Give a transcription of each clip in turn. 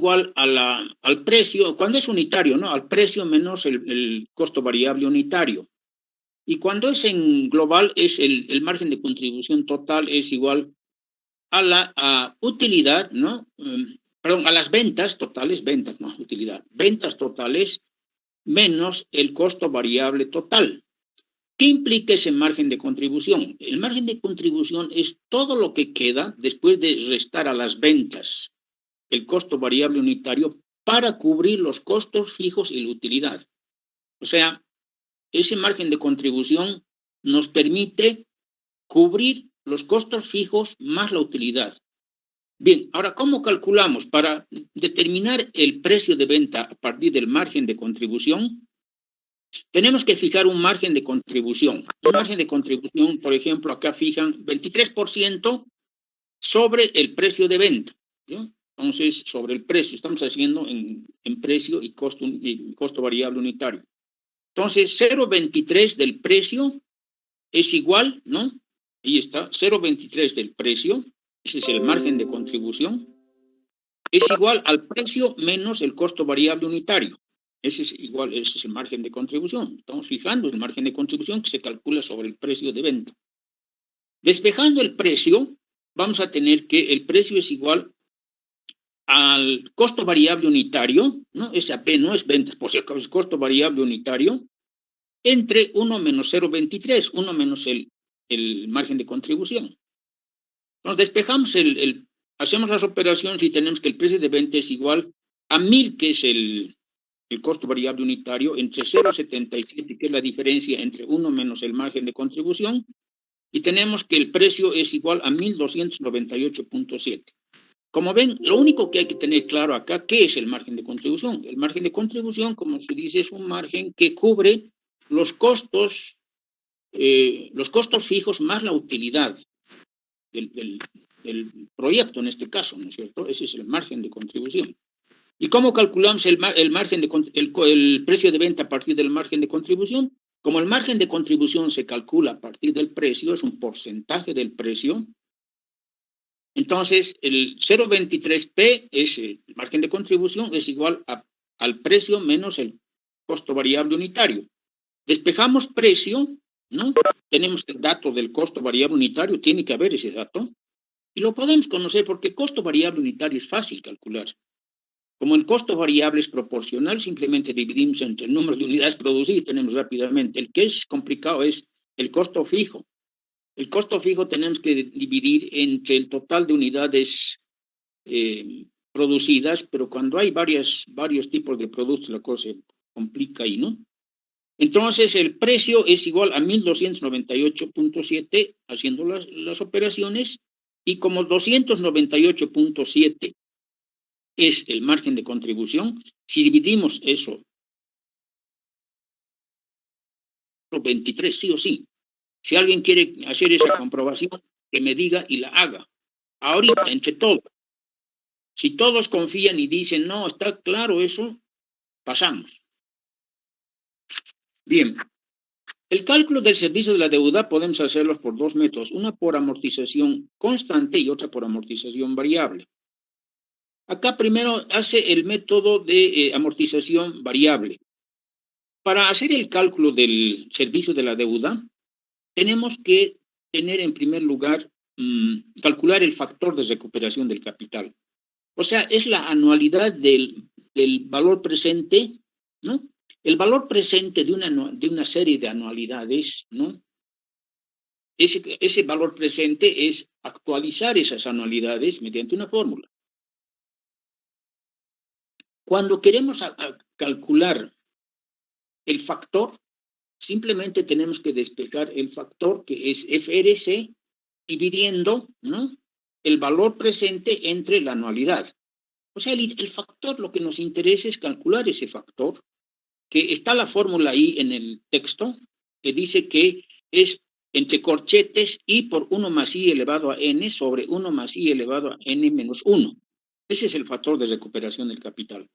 igual al precio, cuando es unitario, ¿no? Al precio menos el costo variable unitario. Y cuando es en global, es el margen de contribución total es igual a la utilidad, ¿no? Perdón, a las ventas totales, ventas, no, utilidad, ventas totales menos el costo variable total. ¿Qué implica ese margen de contribución? El margen de contribución es todo lo que queda después de restar a las ventas el costo variable unitario para cubrir los costos fijos y la utilidad. O sea, ese margen de contribución nos permite cubrir los costos fijos más la utilidad. Bien, ahora, ¿cómo calculamos? Para determinar el precio de venta a partir del margen de contribución, tenemos que fijar un margen de contribución. Un margen de contribución, por ejemplo, acá fijan 23% sobre el precio de venta, ¿no? Entonces, sobre el precio, estamos haciendo en precio y costo variable unitario. Entonces, 0,23 del precio es igual, ¿no? Ahí está, 0,23 del precio, ese es el margen de contribución, es igual al precio menos el costo variable unitario. Ese es igual, ese es el margen de contribución. Estamos fijando el margen de contribución que se calcula sobre el precio de venta. Despejando el precio, vamos a tener que el precio es igual al costo variable unitario, ¿no? Ese AP no es ventas, por si acaso es costo variable unitario, entre 1 menos 0,23, 1 menos el margen de contribución. Nos despejamos hacemos las operaciones y tenemos que el precio de venta es igual a 1000, que es el costo variable unitario, entre 0,77, que es la diferencia entre 1 menos el margen de contribución, y tenemos que el precio es igual a 1298.7. Como ven, lo único que hay que tener claro acá, ¿qué es el margen de contribución? El margen de contribución, como se dice, es un margen que cubre los costos fijos más la utilidad del proyecto, en este caso, ¿no es cierto? Ese es el margen de contribución. ¿Y cómo calculamos el precio de venta a partir del margen de contribución? Como el margen de contribución se calcula a partir del precio, es un porcentaje del precio, entonces el 0,23P es el margen de contribución, es igual al precio menos el costo variable unitario. Despejamos precio, ¿no? Tenemos el dato del costo variable unitario, tiene que haber ese dato, y lo podemos conocer porque el costo variable unitario es fácil calcular. Como el costo variable es proporcional, simplemente dividimos entre el número de unidades producidas y tenemos rápidamente. El que es complicado es el costo fijo. El costo fijo tenemos que dividir entre el total de unidades producidas, pero cuando hay varios tipos de productos, la cosa se complica ahí, ¿no? Entonces, el precio es igual a 1298.7, haciendo las operaciones, y como 298.7 es el margen de contribución, si dividimos eso, 23, sí o sí. Si alguien quiere hacer esa comprobación, que me diga y la haga. Ahorita, entre todos. Si todos confían y dicen, no, está claro eso, pasamos. Bien. El cálculo del servicio de la deuda podemos hacerlo por dos métodos, una por amortización constante y otra por amortización variable. Acá primero hace el método de amortización variable. Para hacer el cálculo del servicio de la deuda, tenemos que tener en primer lugar, calcular el factor de recuperación del capital. O sea, es la anualidad del valor presente, ¿no? El valor presente de una serie de anualidades, ¿no? Ese valor presente es actualizar esas anualidades mediante una fórmula. Cuando queremos calcular el factor, simplemente tenemos que despejar el factor que es FRC dividiendo, ¿no?, el valor presente entre la anualidad. O sea, el factor, lo que nos interesa es calcular ese factor, que está la fórmula ahí en el texto, que dice que es entre corchetes i por 1 más i elevado a n sobre 1 más i elevado a n menos 1. Ese es el factor de recuperación del capital.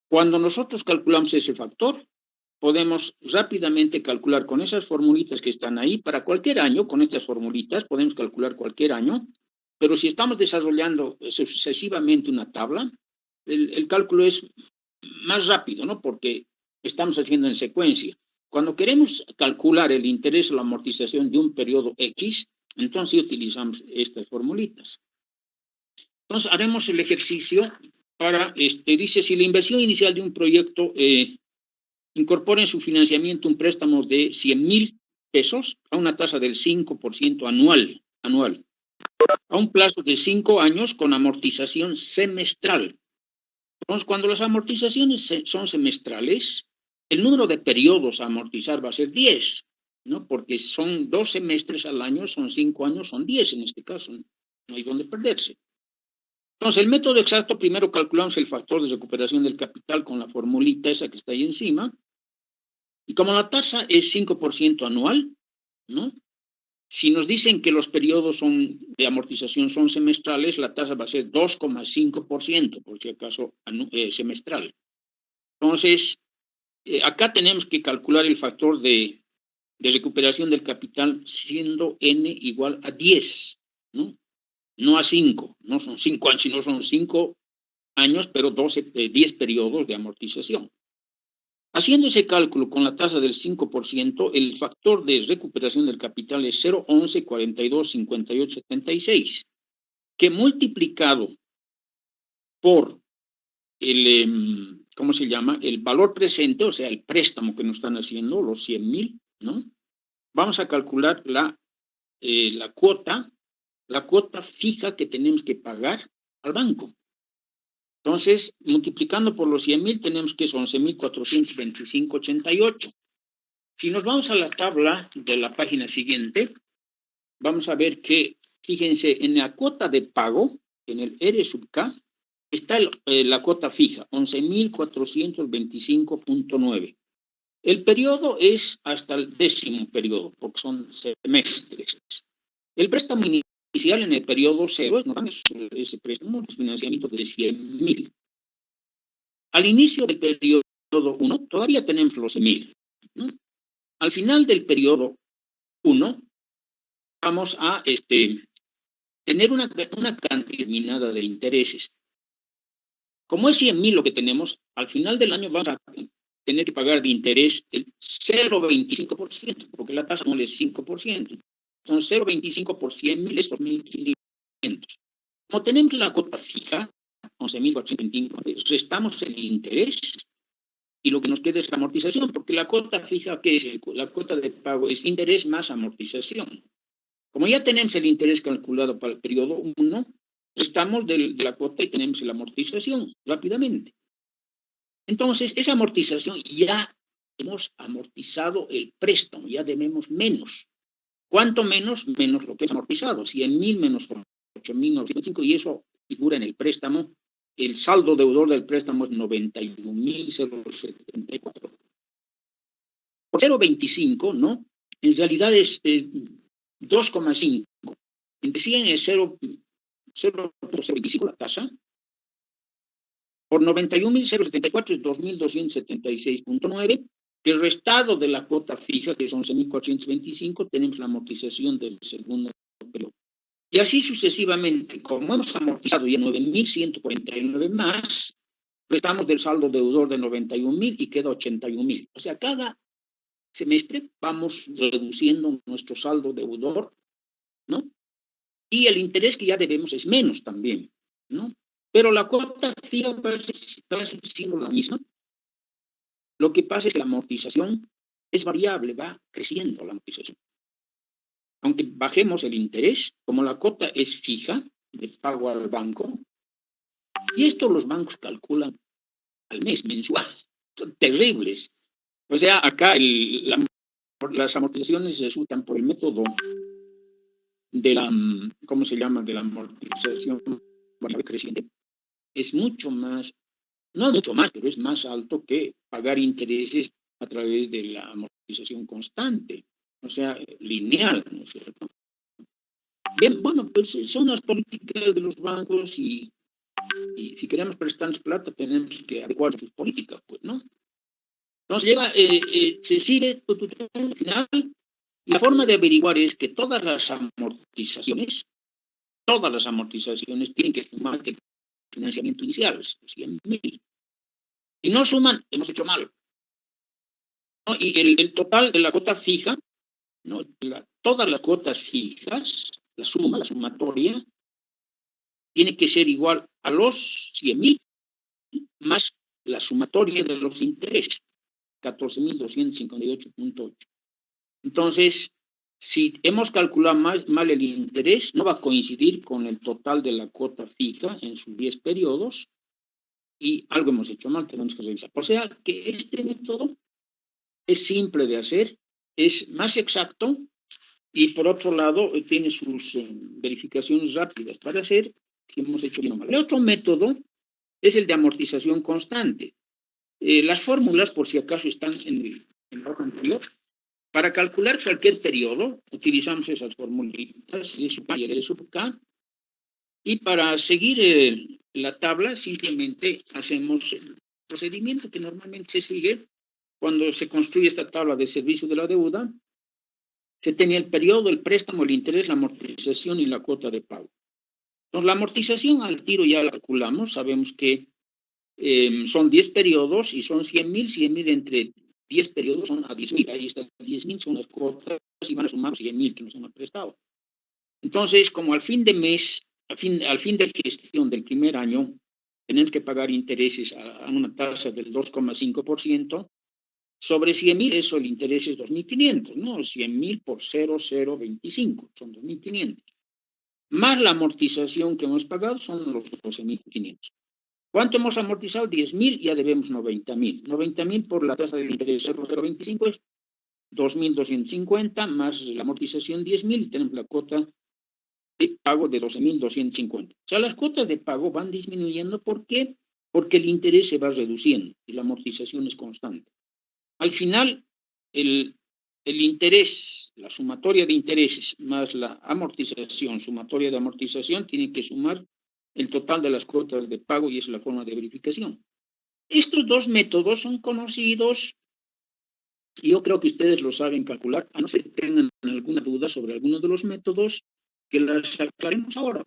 Cuando nosotros calculamos ese factor, podemos rápidamente calcular con esas formulitas que están ahí, para cualquier año, con estas formulitas podemos calcular cualquier año, pero si estamos desarrollando sucesivamente una tabla, el cálculo es más rápido, ¿no? Porque estamos haciendo en secuencia. Cuando queremos calcular el interés o la amortización de un periodo X, entonces utilizamos estas formulitas. Entonces haremos el ejercicio para, dice, si la inversión inicial de un proyecto incorpora en su financiamiento un préstamo de 100,000 pesos a una tasa del 5% anual, a un plazo de 5 años con amortización semestral. Entonces, cuando las amortizaciones son semestrales, el número de periodos a amortizar va a ser 10, ¿no? Porque son 2 semestres al año, son 5 años, son 10 en este caso, no hay donde perderse. Entonces, el método exacto, primero calculamos el factor de recuperación del capital con la formulita esa que está ahí encima, y como la tasa es 5% anual, ¿no? Si nos dicen que los periodos de amortización son semestrales, la tasa va a ser 2,5%, por si acaso semestral. Entonces, acá tenemos que calcular el factor de recuperación del capital siendo n igual a 10, ¿no? No a 5, no son 5 años, sino son 5 años, pero 10 periodos de amortización. Haciendo ese cálculo con la tasa del 5%, el factor de recuperación del capital es 0,11, 42, 58, 76, que multiplicado por el, ¿cómo se llama? El valor presente, o sea, el préstamo que nos están haciendo, los 100,000, ¿no? Vamos a calcular la cuota fija que tenemos que pagar al banco. Entonces, multiplicando por los 100,000, tenemos que es 11,425,88. Si nos vamos a la tabla de la página siguiente, vamos a ver que, fíjense, en la cuota de pago, en el R sub K, está la cuota fija, 11,425,9. El periodo es hasta el 10º periodo, porque son semestres. El préstamo inicial en el periodo 0 es ese préstamo de financiamiento de 100,000. Al inicio del periodo 1 todavía tenemos los 100,000, ¿no? Al final del periodo 1 vamos a tener una cantidad determinada de intereses. Como es 100,000 lo que tenemos, al final del año vamos a tener que pagar de interés el 0,25%, porque la tasa anual es 5%. Entonces, 0,25 por 100,000 es 2,500. Como tenemos la cuota fija, 11,425, restamos el interés y lo que nos queda es la amortización, porque la cuota fija, ¿qué es? La cuota de pago es interés más amortización. Como ya tenemos el interés calculado para el periodo 1, restamos de la cuota y tenemos la amortización rápidamente. Entonces, esa amortización ya hemos amortizado el préstamo, ya debemos menos. ¿Cuánto menos? Menos lo que es amortizado, 100,000 menos 8,905, y eso figura en el préstamo. El saldo deudor del préstamo es 91,074. Por 0,25, ¿no? En realidad es 2,5. Entre 100 es 0,025 la tasa. Por 91,074 es 2,276,9. El restado de la cuota fija, que es 11,425, tenemos la amortización del segundo periodo. Y así sucesivamente, como hemos amortizado ya 9,149 más, restamos del saldo deudor de 91,000 y queda 81,000. O sea, cada semestre vamos reduciendo nuestro saldo deudor, ¿no? Y el interés que ya debemos es menos también, ¿no? Pero la cuota fija va a seguir siendo la misma. Lo que pasa es que la amortización es variable, va creciendo la amortización. Aunque bajemos el interés, como la cuota es fija de pago al banco, y esto los bancos calculan al mes, mensual, son terribles. O sea, acá las amortizaciones se resultan por el método de la, ¿cómo se llama?, de la amortización variable creciente. Es mucho más, no mucho más, pero es más alto que pagar intereses a través de la amortización constante, o sea, lineal, ¿no es cierto? Bien, bueno, pues son las políticas de los bancos y si queremos prestarnos plata tenemos que adecuar sus políticas, pues, ¿no? Entonces llega, se sigue, al final, la forma de averiguar es que todas las amortizaciones tienen que sumar financiamiento inicial, 100.000. Si no suman, hemos hecho mal, ¿no? Y el total de la cuota fija, ¿no? Todas las cuotas fijas, la sumatoria, tiene que ser igual a los 100.000 más la sumatoria de los intereses, 14.258.8. Entonces, si hemos calculado mal el interés, no va a coincidir con el total de la cuota fija en sus 10 periodos y algo hemos hecho mal, tenemos que revisar. O sea que este método es simple de hacer, es más exacto y por otro lado tiene sus verificaciones rápidas para hacer si hemos hecho bien o mal. El otro método es el de amortización constante. Las fórmulas, por si acaso, están en el hoja anterior. Para calcular cualquier periodo, utilizamos esas formulitas, de sub K y de sub K, y para seguir la tabla, simplemente hacemos el procedimiento que normalmente se sigue cuando se construye esta tabla de servicio de la deuda. Se tenía el periodo, el préstamo, el interés, la amortización y la cuota de pago. Entonces, la amortización al tiro ya la calculamos, sabemos que son 10 periodos y son 100.000, 100.000 entre 10 periodos son a 10.000, ahí está, 10.000 son las cuotas y van a sumar 100.000 que nos han prestado. Entonces, como al fin de mes, al fin de gestión del primer año, tenemos que pagar intereses a una tasa del 2,5%, sobre 100.000, eso el interés es 2.500, ¿no? 100.000 por 0,025, son 2.500. Más la amortización que hemos pagado son los 12.500. ¿Cuánto hemos amortizado? 10.000, ya debemos 90.000. 90.000 por la tasa de interés 0,025 es 2.250, más la amortización 10.000 y tenemos la cuota de pago de 12.250. O sea, las cuotas de pago van disminuyendo. ¿Por qué? Porque el interés se va reduciendo y la amortización es constante. Al final, el interés, la sumatoria de intereses más la amortización, sumatoria de amortización, tiene que sumar el total de las cuotas de pago y es la forma de verificación. Estos dos métodos son conocidos y yo creo que ustedes lo saben calcular, a no ser que tengan alguna duda sobre alguno de los métodos que las aclaremos ahora.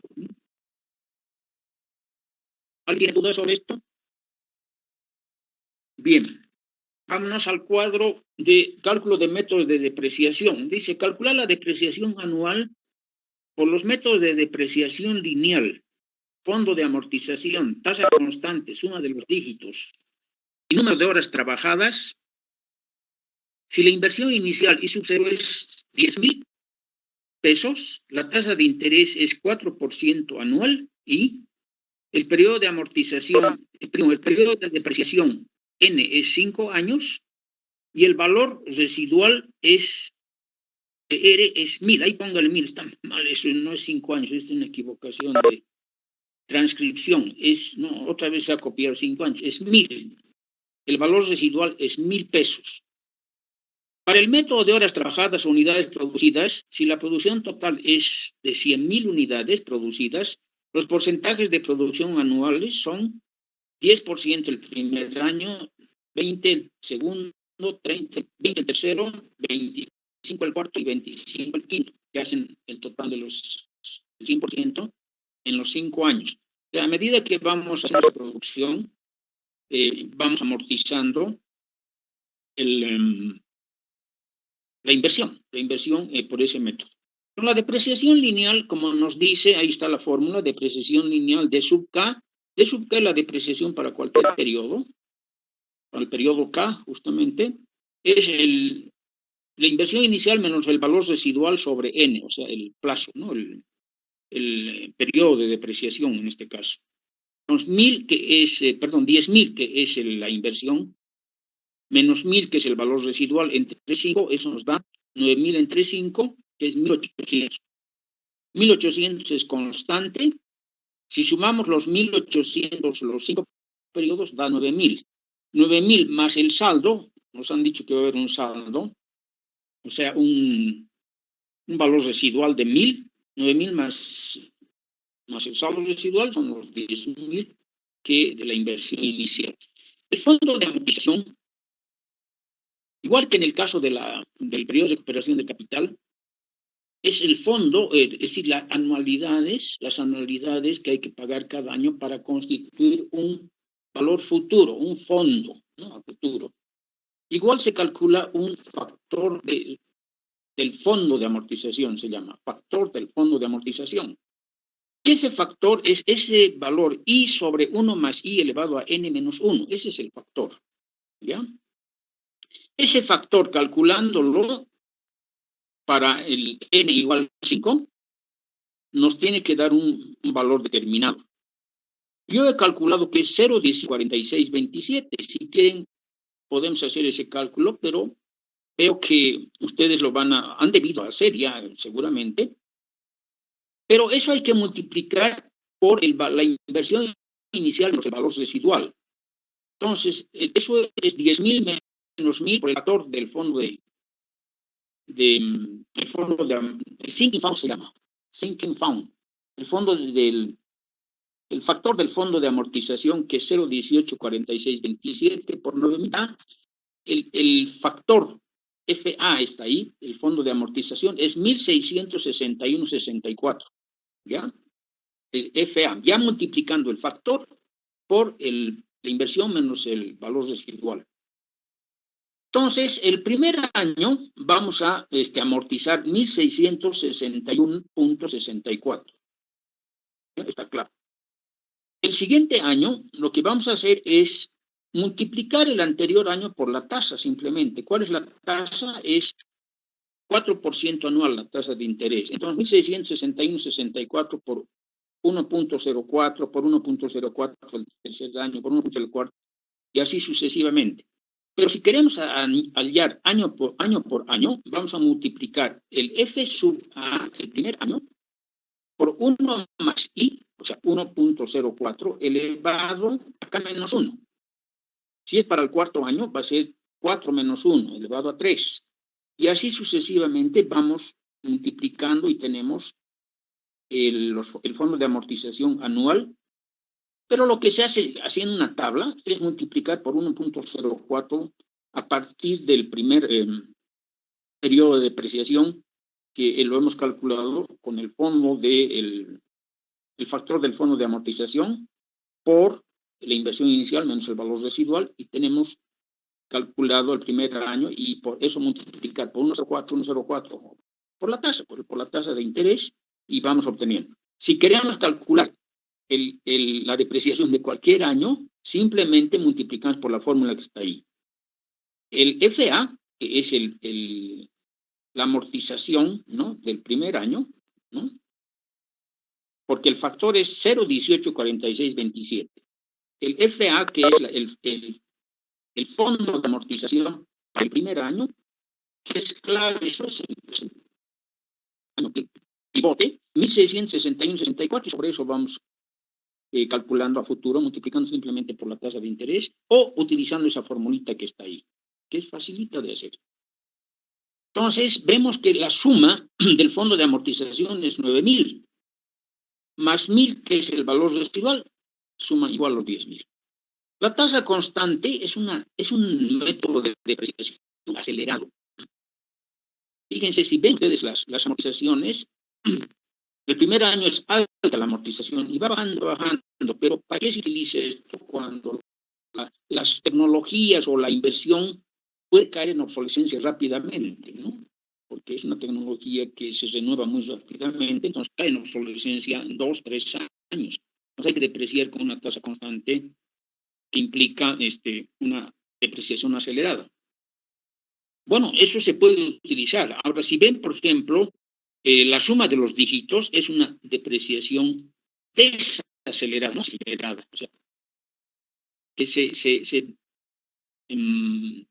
¿Alguien tiene dudas sobre esto? Bien. Vámonos al cuadro de cálculo de métodos de depreciación. Dice, calcular la depreciación anual por los métodos de depreciación lineal, fondo de amortización, tasa constante, suma de los dígitos y número de horas trabajadas. Si la inversión inicial y sub cero es 10.000 pesos, la tasa de interés es 4% anual y el periodo de amortización, el periodo de depreciación N es 5 años y el valor residual es R es 1.000, ahí póngale 1.000, está mal, eso no es 5 años, es una equivocación de transcripción, no, otra vez se ha copiado 5 años, es 1.000, el valor residual es 1.000 pesos. Para el método de horas trabajadas o unidades producidas, si la producción total es de 100.000 unidades producidas, los porcentajes de producción anuales son 10% el primer año, 20% el segundo, 30, 20% el tercero, 25% el cuarto y 25% el quinto, que hacen el total de los 100% en los 5 años. A medida que vamos haciendo la producción, vamos amortizando la inversión por ese método. Con la depreciación lineal, como nos dice, ahí está la fórmula, depreciación lineal D sub K. D sub K es la depreciación para cualquier periodo, para el periodo K, justamente, es la inversión inicial menos el valor residual sobre N, o sea, el plazo, ¿no? El periodo de depreciación en este caso. Entonces, 10.000, que es la inversión, menos 1.000, que es el valor residual, entre 5, eso nos da 9.000 entre 5, que es 1.800. 1.800 es constante. Si sumamos los 1.800, los 5 periodos, da 9.000. 9.000 más el saldo, nos han dicho que va a haber un saldo, o sea, un valor residual de 1.000, 9.000 más el saldo residual son los 10.000 que de la inversión inicial. El fondo de amortización, igual que en el caso del periodo de recuperación de capital, es el fondo, es decir, las anualidades que hay que pagar cada año para constituir un valor futuro, un fondo, ¿no? A futuro. Igual se calcula un factor del fondo de amortización, se llama, factor del fondo de amortización. Ese factor es ese valor I sobre 1 más I elevado a N menos 1. Ese es el factor, ¿ya? Ese factor, calculándolo para el N igual a 5, nos tiene que dar un valor determinado. Yo he calculado que es 0,104627. Si quieren, podemos hacer ese cálculo, pero veo que ustedes lo han debido hacer ya, seguramente. Pero eso hay que multiplicar por la inversión inicial menos el valor residual. Entonces, eso es 10.000 menos 1.000 por el factor del fondo el sinking fund se llama, sinking fund, el fondo el factor del fondo de amortización, que es 0,184627 por 9.000. El factor FA está ahí, el fondo de amortización, es 1.661,64, ¿ya? El FA, ya multiplicando el factor por la inversión menos el valor residual. Entonces, el primer año vamos a amortizar 1.661,64. Está claro. El siguiente año, lo que vamos a hacer es multiplicar el anterior año por la tasa, simplemente. ¿Cuál es la tasa? Es 4% anual, la tasa de interés. Entonces, 1.661,64 por 1.04, por 1.04 el tercer año, por 1.04, y así sucesivamente. Pero si queremos hallar año por año, vamos a multiplicar el F sub A, el primer año, por 1 más I, o sea, 1.04 elevado acá menos 1. Si es para el cuarto año, va a ser 4 menos 1 elevado a 3. Y así sucesivamente vamos multiplicando y tenemos el fondo de amortización anual. Pero lo que se hace haciendo una tabla es multiplicar por 1.04 a partir del primer periodo de depreciación, que lo hemos calculado con el fondo el factor del fondo de amortización por la inversión inicial menos el valor residual, y tenemos calculado el primer año, y por eso multiplicar por 1.04 por la tasa, por la tasa de interés, y vamos obteniendo. Si queremos calcular la depreciación de cualquier año, simplemente multiplicamos por la fórmula que está ahí. El FA, que es la amortización, ¿no?, del primer año, ¿no?, porque el factor es 0,184627. El FA, que es el fondo de amortización para el primer año, que es clave, eso es el pivote, 1.661,64, y sobre eso vamos calculando a futuro, multiplicando simplemente por la tasa de interés o utilizando esa formulita que está ahí, que es facilita de hacer. Entonces, vemos que la suma del fondo de amortización es 9.000, más 1.000, que es el valor residual, suma igual a los 10.000. La tasa constante es un método de depreciación acelerado. Fíjense, si ven ustedes las amortizaciones, el primer año es alta la amortización y va bajando, pero ¿para qué se utiliza esto cuando las tecnologías o la inversión puede caer en obsolescencia rápidamente, ¿no? Porque es una tecnología que se renueva muy rápidamente, entonces cae en obsolescencia en 2, 3 años. Entonces hay que depreciar con una tasa constante que implica una depreciación acelerada. Bueno, eso se puede utilizar. Ahora, si ven, por ejemplo, la suma de los dígitos es una depreciación desacelerada, no acelerada, o sea, que se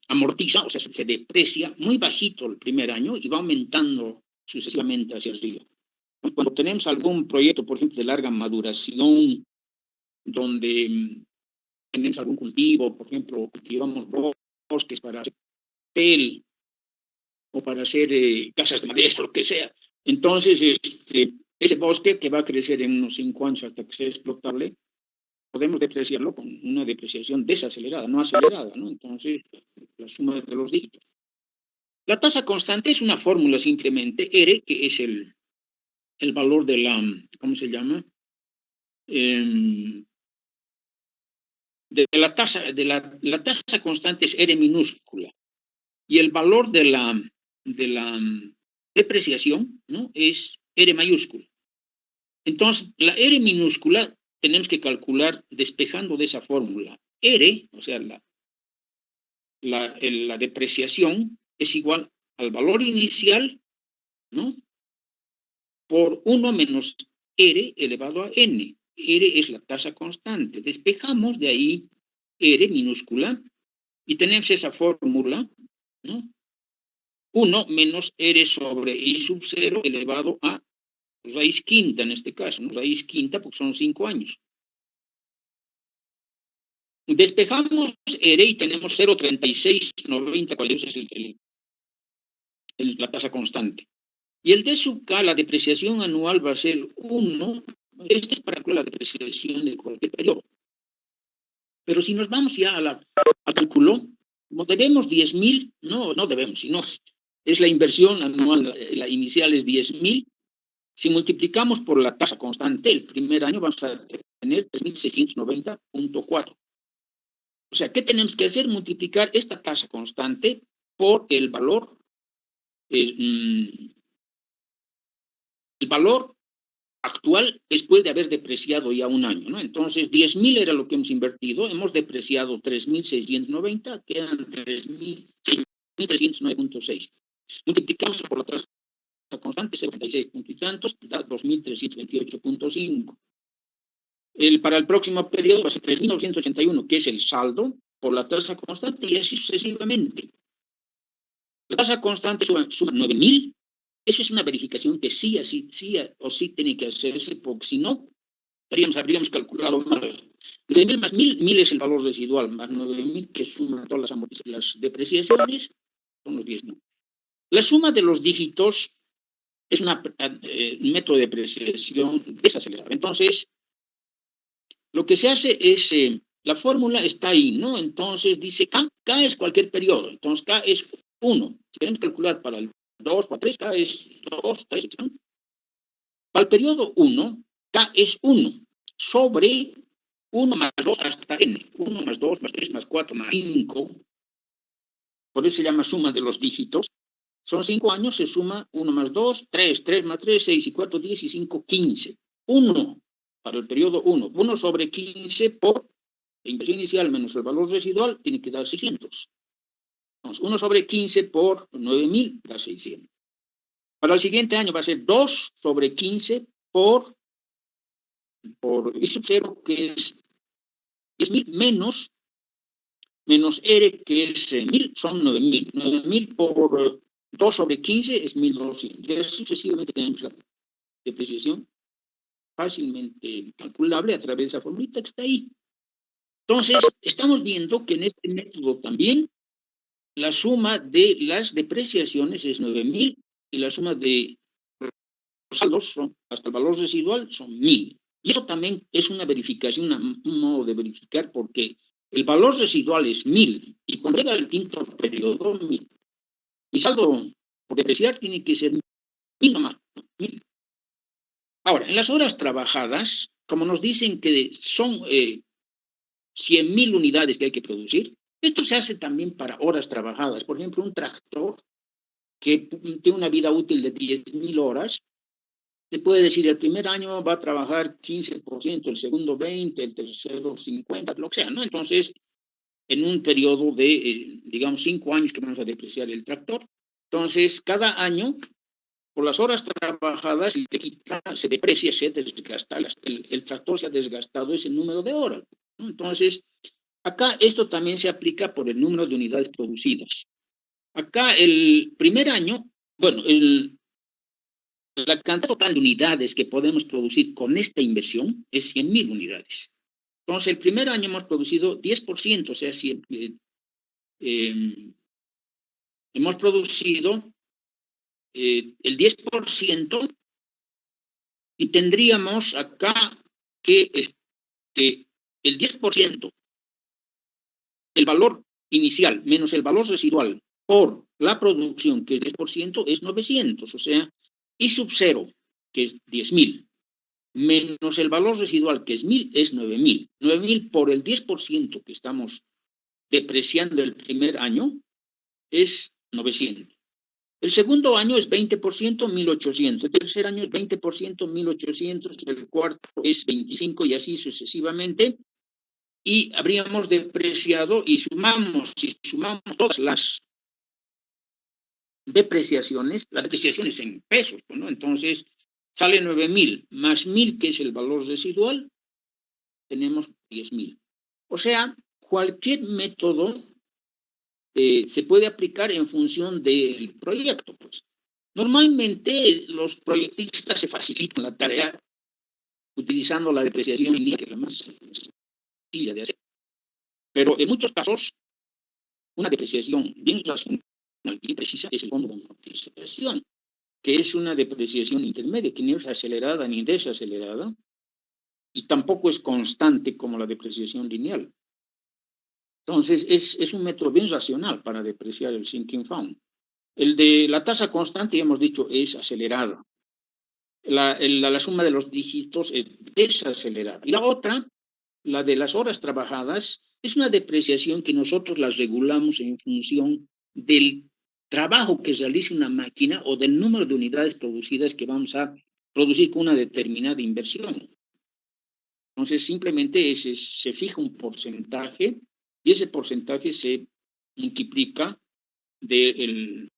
amortiza, o sea, se deprecia muy bajito el primer año y va aumentando sucesivamente hacia arriba. Cuando tenemos algún proyecto, por ejemplo, de larga maduración, donde tenemos algún cultivo, por ejemplo, cultivamos bosques para hacer papel o para hacer casas de madera, lo que sea. Entonces, ese bosque que va a crecer en unos 5 años hasta que sea explotable, podemos depreciarlo con una depreciación desacelerada, no acelerada, ¿no? Entonces, la suma de los dígitos. La tasa constante es una fórmula simplemente, R, que es el valor de la, ¿cómo se llama? De la tasa constante es R minúscula, y el valor de la depreciación, ¿no?, es R mayúscula. Entonces, la R minúscula tenemos que calcular despejando de esa fórmula. R, o sea, la depreciación es igual al valor inicial, ¿no?, por 1 menos R elevado a N. R es la tasa constante. Despejamos de ahí R minúscula y tenemos esa fórmula, ¿no? 1 menos R sobre I sub 0 elevado a raíz quinta en este caso, ¿no? Raíz quinta porque son 5 años. Despejamos R y tenemos 0,3690, cuál es la tasa constante. Y el D sub K, la depreciación anual va a ser 1, esto es para la depreciación de cualquier periodo. Pero si nos vamos ya al cálculo, como debemos 10.000, no debemos, sino es la inversión anual, la inicial es 10.000, si multiplicamos por la tasa constante, el primer año vamos a tener 3.690.4. O sea, ¿qué tenemos que hacer? Multiplicar esta tasa constante por el valor actual después de haber depreciado ya un año, ¿no? Entonces, 10.000 era lo que hemos invertido, hemos depreciado 3.690, quedan 3.309.6. Multiplicamos por la tasa constante, 76 puntos y tantos, da 2.328.5. Para el próximo periodo va a ser 3.981, que es el saldo por la tasa constante, y así sucesivamente. La tasa constante suma 9.000. Eso es una verificación que sí o sí tiene que hacerse, porque si no, habríamos calculado mal. 9.000 más 1.000 es el valor residual, más 9.000 que suma todas las depreciaciones, son los 10.000. La suma de los dígitos es un método de depreciación desacelerado. Entonces, lo que se hace es, la fórmula está ahí, ¿no? Entonces dice K es cualquier periodo, entonces K es 1. Si queremos calcular para el 2, para 3, K es 2, 3, ¿no? Para el periodo 1, K es 1 sobre 1 más 2 hasta N. 1 más 2 más 3 más 4 más 5. Por eso se llama suma de los dígitos. Son 5 años, se suma 1 más 2, 3, 3 más 3, 6 y 4, 10 y 5, 15. 1 para el periodo 1. 1 sobre 15 por la inversión inicial menos el valor residual tiene que dar 600. Entonces, 1 sobre 15 por 9.000 da 600. Para el siguiente año va a ser 2 sobre 15 por I sub 0, que es 10.000, menos R, que es 1.000, son 9.000. 9.000 por 2 sobre 15 es 1.200. Y sucesivamente tenemos la depreciación fácilmente calculable a través de esa formulita que está ahí. Entonces, estamos viendo que en este método también la suma de las depreciaciones es 9.000 y la suma de los saldos hasta el valor residual son 1.000. Y eso también es una verificación, un modo de verificar, porque el valor residual es 1.000 y cuando llega el quinto periodo, 1.000. Y saldo por depreciar tiene que ser 1.000 nomás. 1.000. Ahora, en las horas trabajadas, como nos dicen que son 100.000 unidades que hay que producir, esto se hace también para horas trabajadas. Por ejemplo, un tractor que tiene una vida útil de 10.000 horas, se puede decir el primer año va a trabajar 15%, el segundo 20%, el tercero 50%, lo que sea, ¿no? Entonces, en un periodo de, digamos, 5 años que vamos a depreciar el tractor. Entonces, cada año, por las horas trabajadas, se deprecia, se desgasta, el tractor se ha desgastado ese número de horas, ¿no? Entonces, acá esto también se aplica por el número de unidades producidas. Acá el primer año, bueno, la cantidad total de unidades que podemos producir con esta inversión es 100.000 unidades. Entonces, el primer año hemos producido 10%, o sea, hemos producido el 10% y tendríamos acá que el 10%, el valor inicial menos el valor residual por la producción, que es 10%, es 900, o sea, I sub 0, que es 10.000, menos el valor residual, que es 1.000, es 9.000. 9.000 por el 10% que estamos depreciando el primer año, es 900. El segundo año es 20%, 1.800. El tercer año es 20%, 1.800. El cuarto es 25 y así sucesivamente. Y habríamos depreciado y sumamos todas las depreciaciones, las depreciaciones en pesos, ¿no? Entonces sale 9.000 más 1.000, que es el valor residual, tenemos 10.000. O sea, cualquier método se puede aplicar en función del proyecto, pues. Normalmente los proyectistas se facilitan la tarea utilizando la depreciación lineal, que es la más sencilla de hacer. Pero en muchos casos, una depreciación bien racional y precisa es el fondo de amortización, que es una depreciación intermedia, que ni es acelerada ni desacelerada, y tampoco es constante como la depreciación lineal. Entonces, es un método bien racional para depreciar el sinking fund. El de la tasa constante, ya hemos dicho, es acelerada. La suma de los dígitos es desacelerada. Y la otra, la de las horas trabajadas, es una depreciación que nosotros las regulamos en función del trabajo que realice una máquina o del número de unidades producidas que vamos a producir con una determinada inversión. Entonces, simplemente se fija un porcentaje y ese porcentaje se multiplica de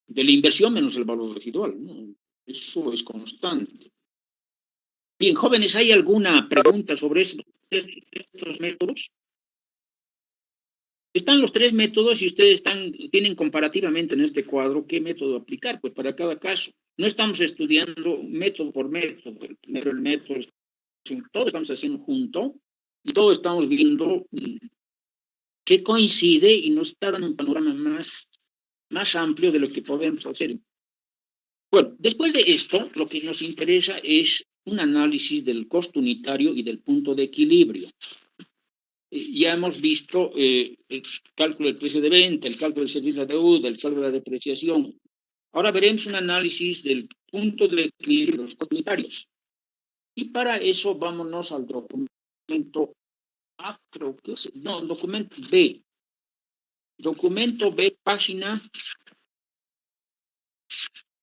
la inversión menos el valor residual, ¿no? Eso es constante. Bien, jóvenes, ¿hay alguna pregunta sobre estos métodos? Están los tres métodos y ustedes tienen comparativamente en este cuadro qué método aplicar, pues para cada caso. No estamos estudiando método por método, primero el método, todo estamos haciendo junto y todo estamos viendo qué coincide y nos está dando un panorama más amplio de lo que podemos hacer. Bueno, después de esto, lo que nos interesa es un análisis del costo unitario y del punto de equilibrio. Ya hemos visto el cálculo del precio de venta, el cálculo del servicio de la deuda, el cálculo de la depreciación. Ahora veremos un análisis del punto de equilibrio de los costos unitarios. Y para eso vámonos al documento A, creo que es, no, documento B. Documento B, página.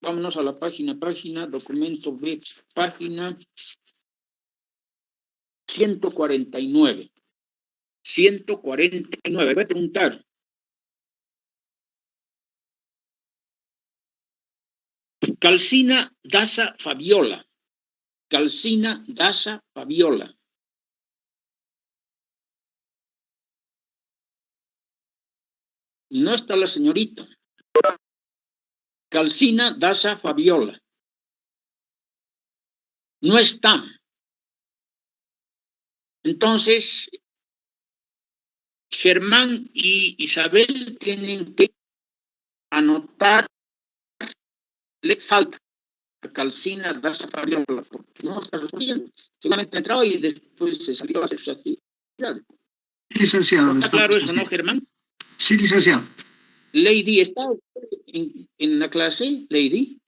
Vámonos a la página, documento B, página 149. 149. Voy a preguntar. Calcina Daza Fabiola. Calcina Daza Fabiola. No está la señorita. Calcina Daza Fabiola. No está. Entonces, Germán y Isabel tienen que anotar, le falta Calcina Daza Fabiola, porque no está respondiendo. Seguramente entró y después se salió a hacer sus actividades. Licenciado. ¿Está claro eso, no, Germán? Sí, licenciado. Lady, ¿está en la clase, Lady?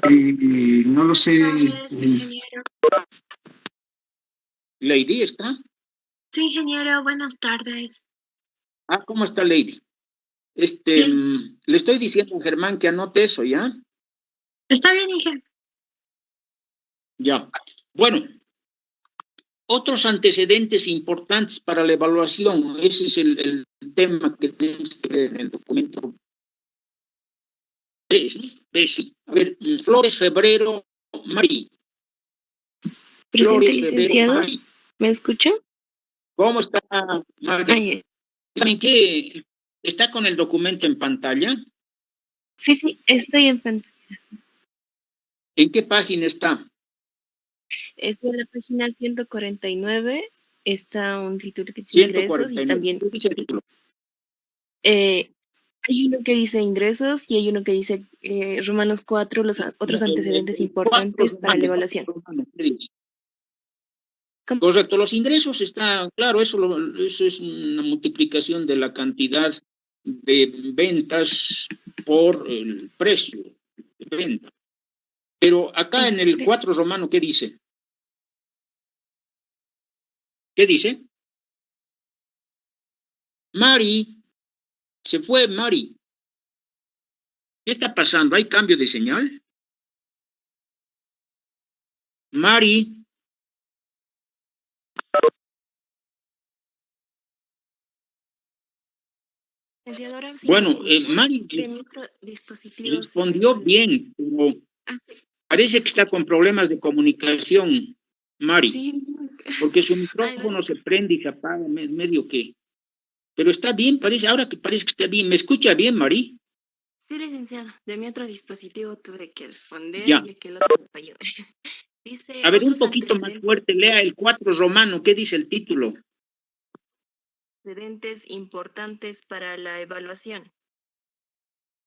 No lo sé. Ingeniero. Lady, ¿está? Sí, ingeniero, buenas tardes. Ah, ¿cómo está, Lady? Le estoy diciendo a Germán que anote eso, ¿ya? Está bien, ingeniero. Ya. Bueno, otros antecedentes importantes para la evaluación, ese es el tema que tenemos que ver en el documento. A ver, Flores, Febrero, Mari. Presente, Flores, licenciado. Febrero, Mari. ¿Me escucha? ¿Cómo está, Mari? Ahí. ¿Saben qué? ¿Está con el documento en pantalla? Sí, estoy en pantalla. ¿En qué página está? Estoy en la página 149. Está un título que dice ingresos y 149. también ¿Qué dice el título? hay uno que dice ingresos y hay uno que dice Romanos 4, los otros antecedentes importantes para la evaluación. Correcto, los ingresos están, claro, eso es una multiplicación de la cantidad de ventas por el precio de venta. Pero acá en el 4 romano, ¿qué dice? ¿Qué dice? Mari, se fue Mari. ¿Qué está pasando? ¿Hay cambio de señal? Mari. Bueno, Mari respondió bien, pero parece que está con problemas de comunicación, Mari, Sí, porque su micrófono se prende y se apaga medio que. Pero está bien, parece, ahora que parece que está bien. ¿Me escucha bien, Mari? sí, licenciado. De mi otro dispositivo tuve que responder, Ya. ya que el otro me falló. Dice A ver, un otros poquito más antecedentes, fuerte, lea el 4 romano, ¿qué dice el título? antecedentes importantes para la evaluación.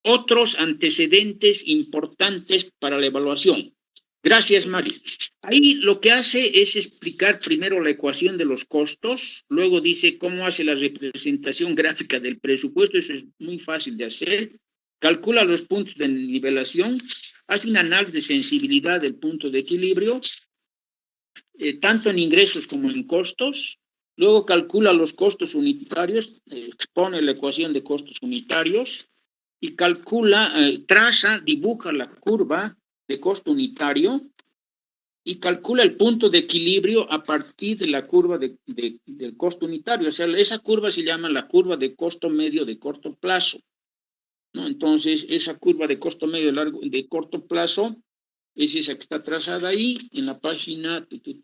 Otros antecedentes importantes para la evaluación. Gracias, Sí, Mari. Ahí lo que hace es explicar primero la ecuación de los costos, luego dice cómo hace la representación gráfica del presupuesto, eso es muy fácil de hacer, calcula los puntos de nivelación, hace un análisis de sensibilidad del punto de equilibrio, tanto en ingresos como en costos, luego calcula los costos unitarios, expone la ecuación de costos unitarios, y calcula, traza, dibuja la curva de costo unitario y calcula el punto de equilibrio a partir de la curva del costo unitario. O sea, esa curva se llama la curva de costo medio de corto plazo, ¿no? Entonces, esa curva de costo medio de corto plazo es esa que está trazada ahí en la página, ¿qué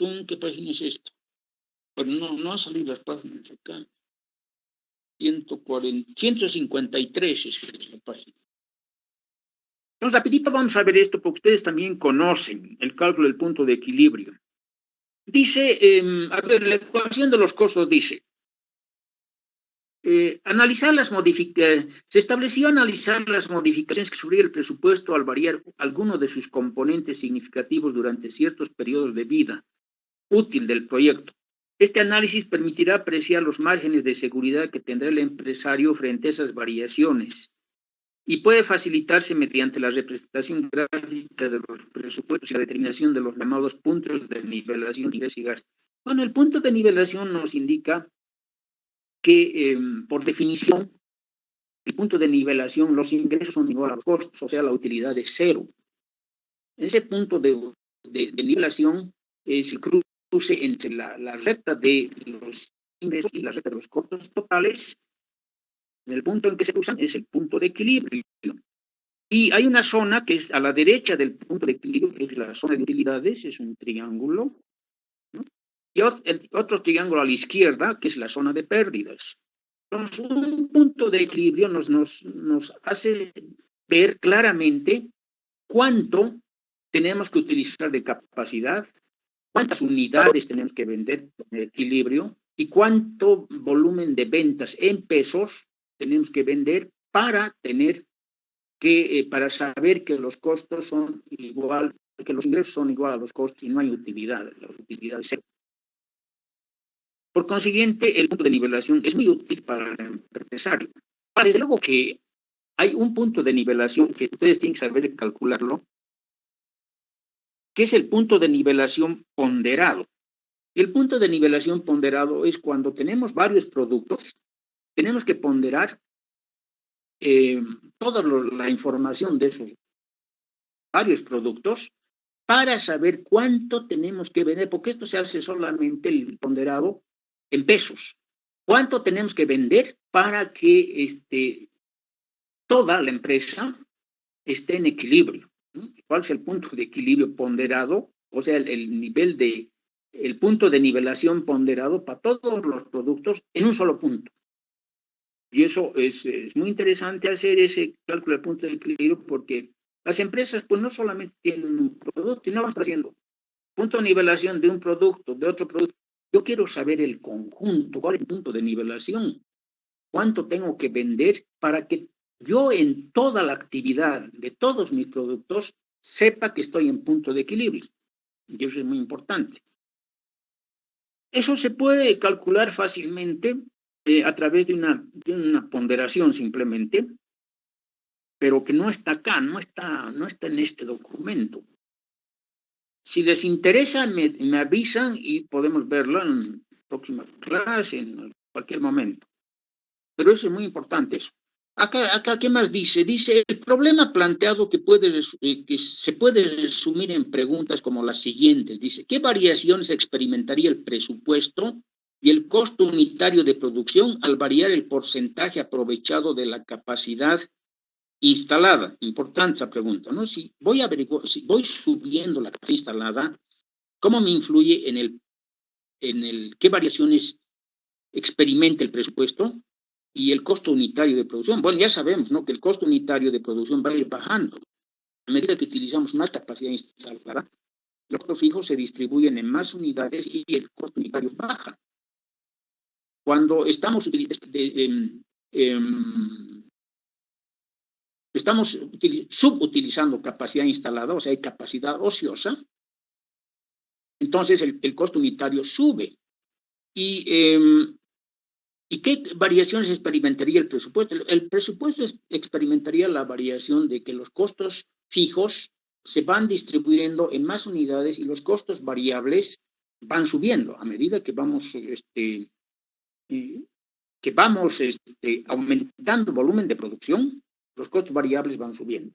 página es esta? Pero no han salido las páginas acá. 153 es la página. Entonces, rapidito vamos a ver esto porque ustedes también conocen el cálculo del punto de equilibrio. Dice, a ver, la ecuación de los costos dice, se estableció analizar las modificaciones que sufría el presupuesto al variar alguno de sus componentes significativos durante ciertos periodos de vida útil del proyecto. Este análisis permitirá apreciar los márgenes de seguridad que tendrá el empresario frente a esas variaciones y puede facilitarse mediante la representación gráfica de los presupuestos y la determinación de los llamados puntos de nivelación de ingresos y gastos. Bueno, el punto de nivelación nos indica que, por definición, el punto de nivelación, los ingresos son igual a los costos, o sea, la utilidad es cero. Ese punto de nivelación es el cruce entre la recta de los ingresos y la recta de los costos totales. En el punto en que se cruzan es el punto de equilibrio. Y hay una zona que es a la derecha del punto de equilibrio, que es la zona de utilidades, es un triángulo, ¿no? Y otro triángulo a la izquierda, que es la zona de pérdidas. Entonces, un punto de equilibrio nos hace ver claramente cuánto tenemos que utilizar de capacidad, cuántas unidades tenemos que vender en equilibrio y cuánto volumen de ventas en pesos tenemos que vender para tener para saber que los costos son igual, que los ingresos son igual a los costos y no hay utilidad, la utilidad es cero. Por consiguiente, el punto de nivelación es muy útil para el empresario. Ahora, desde luego que hay un punto de nivelación que ustedes tienen que saber calcularlo, que es el punto de nivelación ponderado. El punto de nivelación ponderado es cuando tenemos varios productos, tenemos que ponderar toda la información de esos varios productos para saber cuánto tenemos que vender, porque esto se hace solamente el ponderado en pesos. ¿Cuánto tenemos que vender para que toda la empresa esté en equilibrio? ¿No? ¿Cuál es el punto de equilibrio ponderado? O sea, el punto de nivelación ponderado para todos los productos en un solo punto. Y eso es muy interesante hacer ese cálculo de punto de equilibrio porque las empresas pues no solamente tienen un producto y no van haciendo punto de nivelación de un producto, de otro producto. Yo quiero saber el conjunto, cuál es el punto de nivelación, cuánto tengo que vender para que yo en toda la actividad de todos mis productos sepa que estoy en punto de equilibrio. Y eso es muy importante. Eso se puede calcular fácilmente a través de una ponderación simplemente, pero que no está acá, no está en este documento. Si les interesa, me avisan y podemos verlo en próxima clase, en cualquier momento. Pero eso es muy importante eso. Acá, ¿qué más dice? Dice, el problema planteado que se puede resumir en preguntas como las siguientes. Dice, ¿qué variaciones experimentaría el presupuesto y el costo unitario de producción al variar el porcentaje aprovechado de la capacidad instalada? Importante esa pregunta, ¿no? Si voy subiendo la capacidad instalada, ¿cómo me influye qué variaciones experimenta el presupuesto y el costo unitario de producción? Bueno, ya sabemos, ¿no?, que el costo unitario de producción va a ir bajando. A medida que utilizamos más capacidad instalada, los costos fijos se distribuyen en más unidades y el costo unitario baja. Cuando estamos subutilizando capacidad instalada, o sea, hay capacidad ociosa, entonces el costo unitario sube. ¿Y qué variaciones experimentaría el presupuesto? El presupuesto experimentaría la variación de que los costos fijos se van distribuyendo en más unidades y los costos variables van subiendo a medida que vamos, aumentando volumen de producción. Los costos variables van subiendo.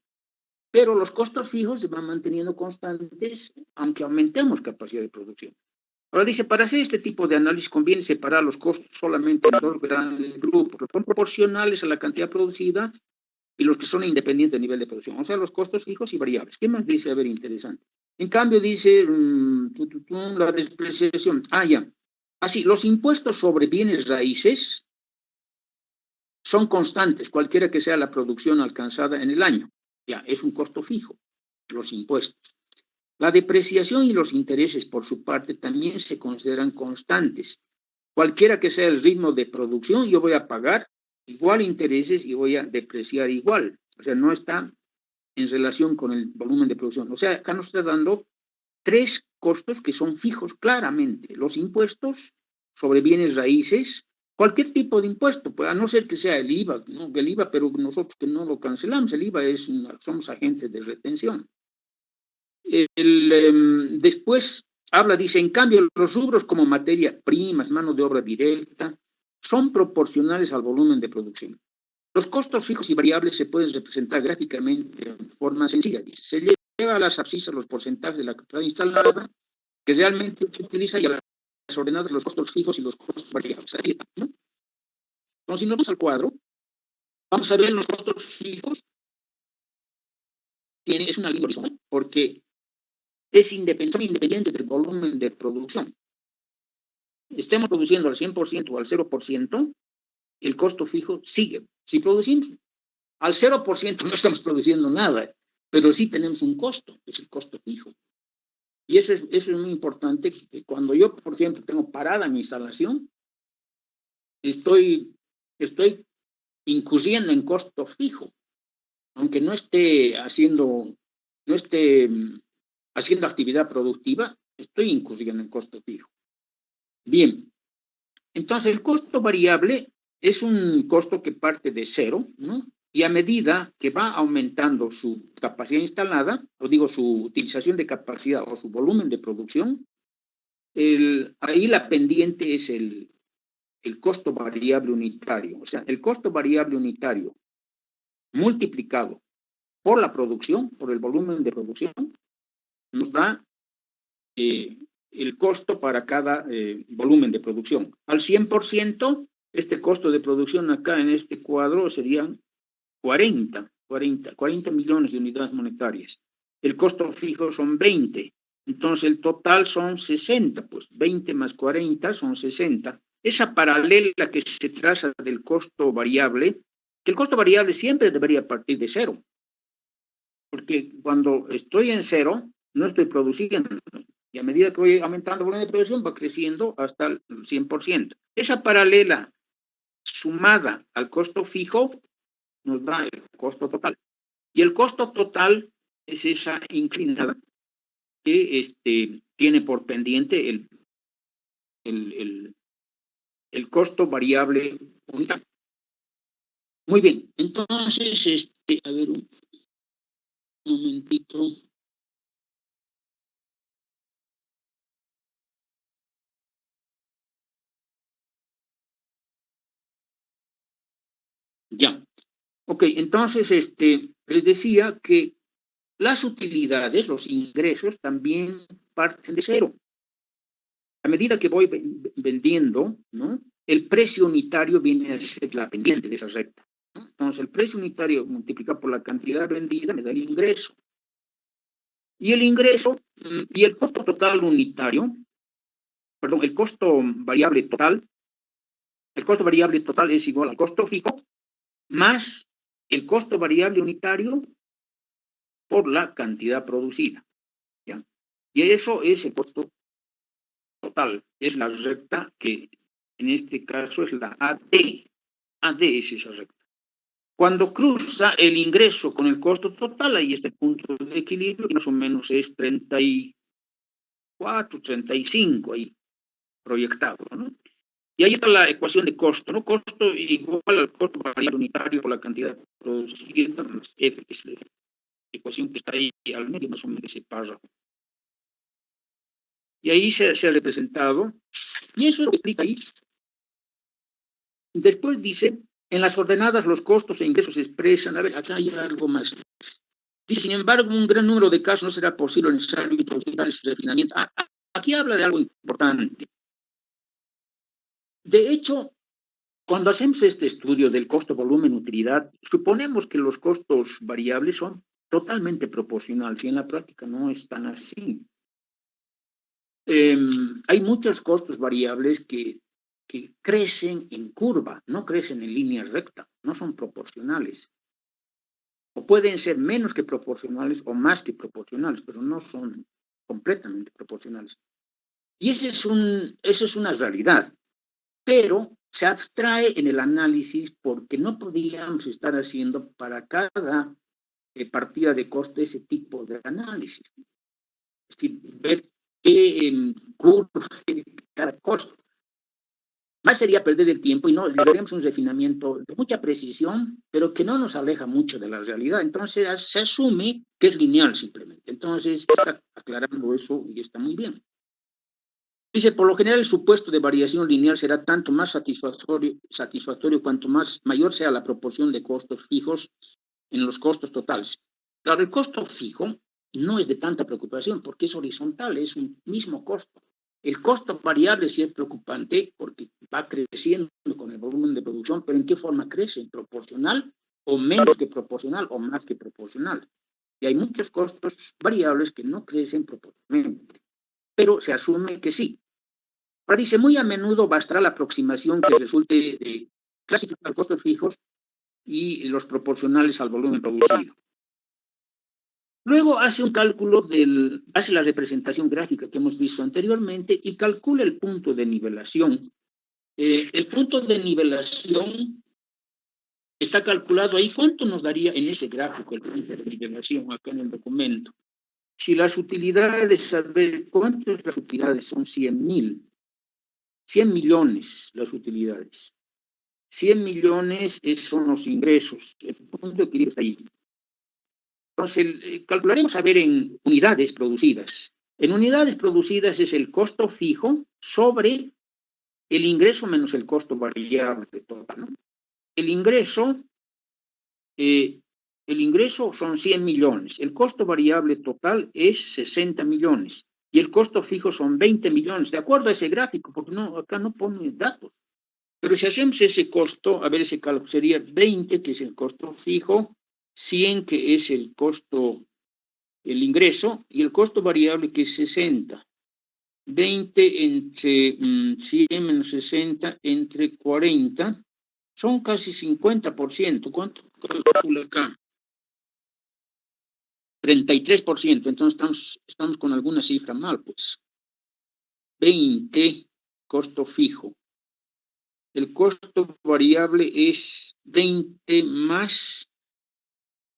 Pero los costos fijos se van manteniendo constantes aunque aumentemos capacidad de producción. Ahora dice, para hacer este tipo de análisis conviene separar los costos solamente en dos grandes grupos, los que son proporcionales a la cantidad producida y los que son independientes del nivel de producción, o sea, los costos fijos y variables. ¿Qué más dice? A ver, interesante. En cambio dice, la depreciación. Ya. Así, los impuestos sobre bienes raíces son constantes, cualquiera que sea la producción alcanzada en el año. Ya, es un costo fijo, los impuestos. La depreciación y los intereses, por su parte, también se consideran constantes. Cualquiera que sea el ritmo de producción, yo voy a pagar igual intereses y voy a depreciar igual. O sea, no está en relación con el volumen de producción. O sea, acá nos está dando tres costos que son fijos claramente. Los impuestos sobre bienes raíces, cualquier tipo de impuesto, pues, a no ser que sea el IVA, ¿no? El IVA, pero nosotros que no lo cancelamos, el IVA somos agentes de retención. Después dice, en cambio, los rubros como materias primas, mano de obra directa, son proporcionales al volumen de producción. Los costos fijos y variables se pueden representar gráficamente en forma sencilla. Dice, se lleva a las abscisas los porcentajes de la capacidad instalada que realmente se utiliza y a las ordenadas los costos fijos y los costos variables. Ahí, ¿no? Entonces, si nos vamos al cuadro, vamos a ver los costos fijos. Es una línea horizontal porque son independientes del volumen de producción. Estemos produciendo al 100% o al 0%, el costo fijo sigue. Si producimos al 0%, no estamos produciendo nada, pero sí tenemos un costo, que es el costo fijo. Y eso es muy importante, que cuando yo, por ejemplo, tengo parada mi instalación, estoy incurriendo en costo fijo, aunque no esté haciendo actividad productiva, estoy incurriendo en costo fijo. Bien, entonces el costo variable es un costo que parte de cero, ¿no? Y a medida que va aumentando su capacidad instalada, su utilización de capacidad o su volumen de producción, ahí la pendiente es el costo variable unitario. O sea, el costo variable unitario multiplicado por la producción, por el volumen de producción, nos da el costo para cada volumen de producción. Al 100%, este costo de producción acá en este cuadro serían 40 millones de unidades monetarias. El costo fijo son 20. Entonces el total son 60, pues 20 más 40 son 60. Esa paralela que se traza del costo variable, que el costo variable siempre debería partir de cero. Porque cuando estoy en cero, no estoy produciendo. Y a medida que voy aumentando el volumen de producción, va creciendo hasta el 100%. Esa paralela sumada al costo fijo nos da el costo total. Y el costo total es esa inclinada que tiene por pendiente el costo variable unitario. Muy bien, entonces, a ver un momentito. Ya. Ok, entonces, les decía que las utilidades, los ingresos, también parten de cero. A medida que voy vendiendo, ¿no? El precio unitario viene a ser la pendiente de esa recta, ¿no? Entonces, el precio unitario multiplicado por la cantidad vendida me da el ingreso. Y el ingreso y el costo total unitario, perdón, el costo variable total es igual al costo fijo más el costo variable unitario por la cantidad producida, ¿ya? Y eso es el costo total, es la recta que en este caso es la AD. AD es esa recta. Cuando cruza el ingreso con el costo total, ahí está el punto de equilibrio, que más o menos es 34, 35 ahí proyectado, ¿no? Y ahí está la ecuación de costo, ¿no? Costo igual al costo variable unitario por la cantidad producida más F, que es la ecuación que está ahí al medio, más o menos ese párrafo. Y ahí se ha representado, y eso es lo que explica ahí. Después dice, en las ordenadas los costos e ingresos se expresan, a ver, acá hay algo más. Dice, sin embargo, en un gran número de casos no será posible o necesario introducir tales refinamientos. Aquí habla de algo importante. De hecho, cuando hacemos este estudio del costo, volumen, utilidad, suponemos que los costos variables son totalmente proporcionales y en la práctica no es tan así. Hay muchos costos variables que crecen en curva, no crecen en línea recta, no son proporcionales. O pueden ser menos que proporcionales o más que proporcionales, pero no son completamente proporcionales. Y esa es una realidad, pero se abstrae en el análisis porque no podíamos estar haciendo para cada partida de coste ese tipo de análisis. Es decir, ver qué curva tiene cada costo. Más sería perder el tiempo y no, le haríamos un refinamiento de mucha precisión, pero que no nos aleja mucho de la realidad. Entonces se asume que es lineal simplemente. Entonces está aclarando eso y está muy bien. Dice, por lo general el supuesto de variación lineal será tanto más satisfactorio cuanto mayor sea la proporción de costos fijos en los costos totales. Claro, el costo fijo no es de tanta preocupación porque es horizontal, es un mismo costo. El costo variable sí es preocupante porque va creciendo con el volumen de producción, pero ¿en qué forma crece? ¿Proporcional o menos que proporcional o más que proporcional? Y hay muchos costos variables que no crecen proporcionalmente, pero se asume que sí. Ahora dice, muy a menudo bastará la aproximación que resulte de clasificar costos fijos y los proporcionales al volumen producido. Luego hace un cálculo hace la representación gráfica que hemos visto anteriormente y calcula el punto de nivelación. El punto de nivelación está calculado ahí. ¿Cuánto nos daría en ese gráfico el punto de nivelación acá en el documento? Si las utilidades, a ver, ¿cuántas las utilidades? Son 100.000. 100 millones las utilidades. 100 millones son los ingresos. El punto de equilibrio está ahí. Entonces, calcularemos a ver en unidades producidas. En unidades producidas es el costo fijo sobre el ingreso menos el costo variable total, ¿no? El ingreso son 100 millones. El costo variable total es 60 millones. Y el costo fijo son 20 millones. De acuerdo a ese gráfico, porque acá no pone datos. Pero si hacemos ese costo, a ver, ese cálculo sería 20, que es el costo fijo, 100, que es el costo, el ingreso, y el costo variable, que es 60. 20 entre 100 menos 60 entre 40, son casi 50%. ¿Cuánto calcula acá? 33%. Entonces estamos con alguna cifra mal, pues. 20, costo fijo. El costo variable es 20 más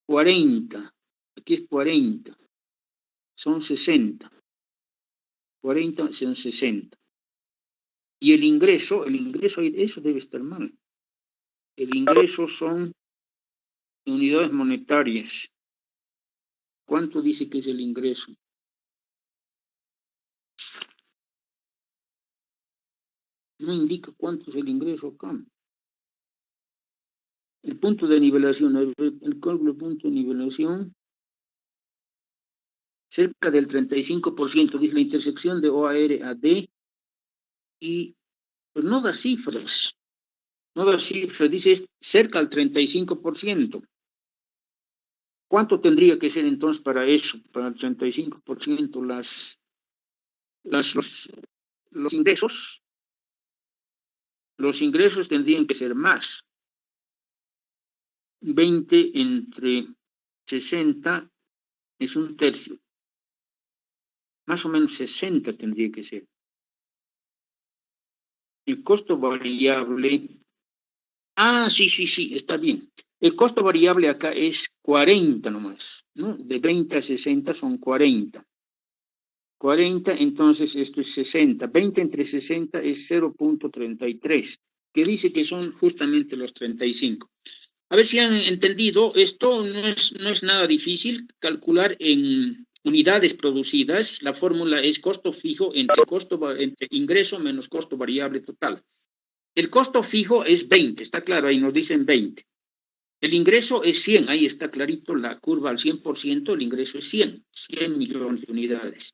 40. Aquí es 40. Son 60. 40 son 60. Y el ingreso, eso debe estar mal. El ingreso son unidades monetarias. ¿Cuánto dice que es el ingreso? No indica cuánto es el ingreso acá. El punto de nivelación, el cálculo de punto de nivelación, cerca del 35%, dice la intersección de OAR a D, y pues no da cifras. No da cifras, dice cerca del 35%. ¿Cuánto tendría que ser entonces para eso, para el 35%? Los ingresos? Los ingresos tendrían que ser más. 20 entre 60 es un tercio. Más o menos 60 tendría que ser. El costo variable. Ah, sí, está bien. El costo variable acá es 40 nomás, ¿no? De 20 a 60 son 40. 40, entonces esto es 60. 20 entre 60 es 0.33, que dice que son justamente los 35. A ver si han entendido, esto no es nada difícil. Calcular en unidades producidas, la fórmula es costo fijo entre ingreso menos costo variable total. El costo fijo es 20, está claro, ahí nos dicen 20. El ingreso es 100, ahí está clarito la curva al 100%, el ingreso es 100 millones de unidades.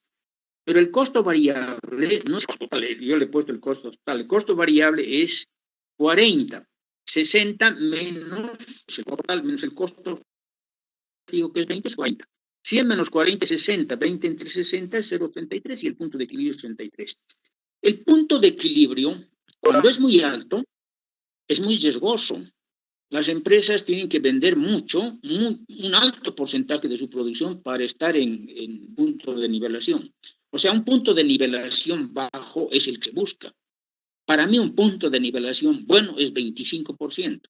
Pero el costo variable, no es total, yo le he puesto el costo total, el costo variable es 40, 60 menos el total, menos el costo fijo que es 20, es 40. 100 menos 40 es 60, 20 entre 60 es 0,33 y el punto de equilibrio es 33. El punto de equilibrio, cuando es muy alto, es muy riesgoso. Las empresas tienen que vender mucho, un alto porcentaje de su producción para estar en punto de nivelación. O sea, un punto de nivelación bajo es el que busca. Para mí un punto de nivelación bueno es 25%.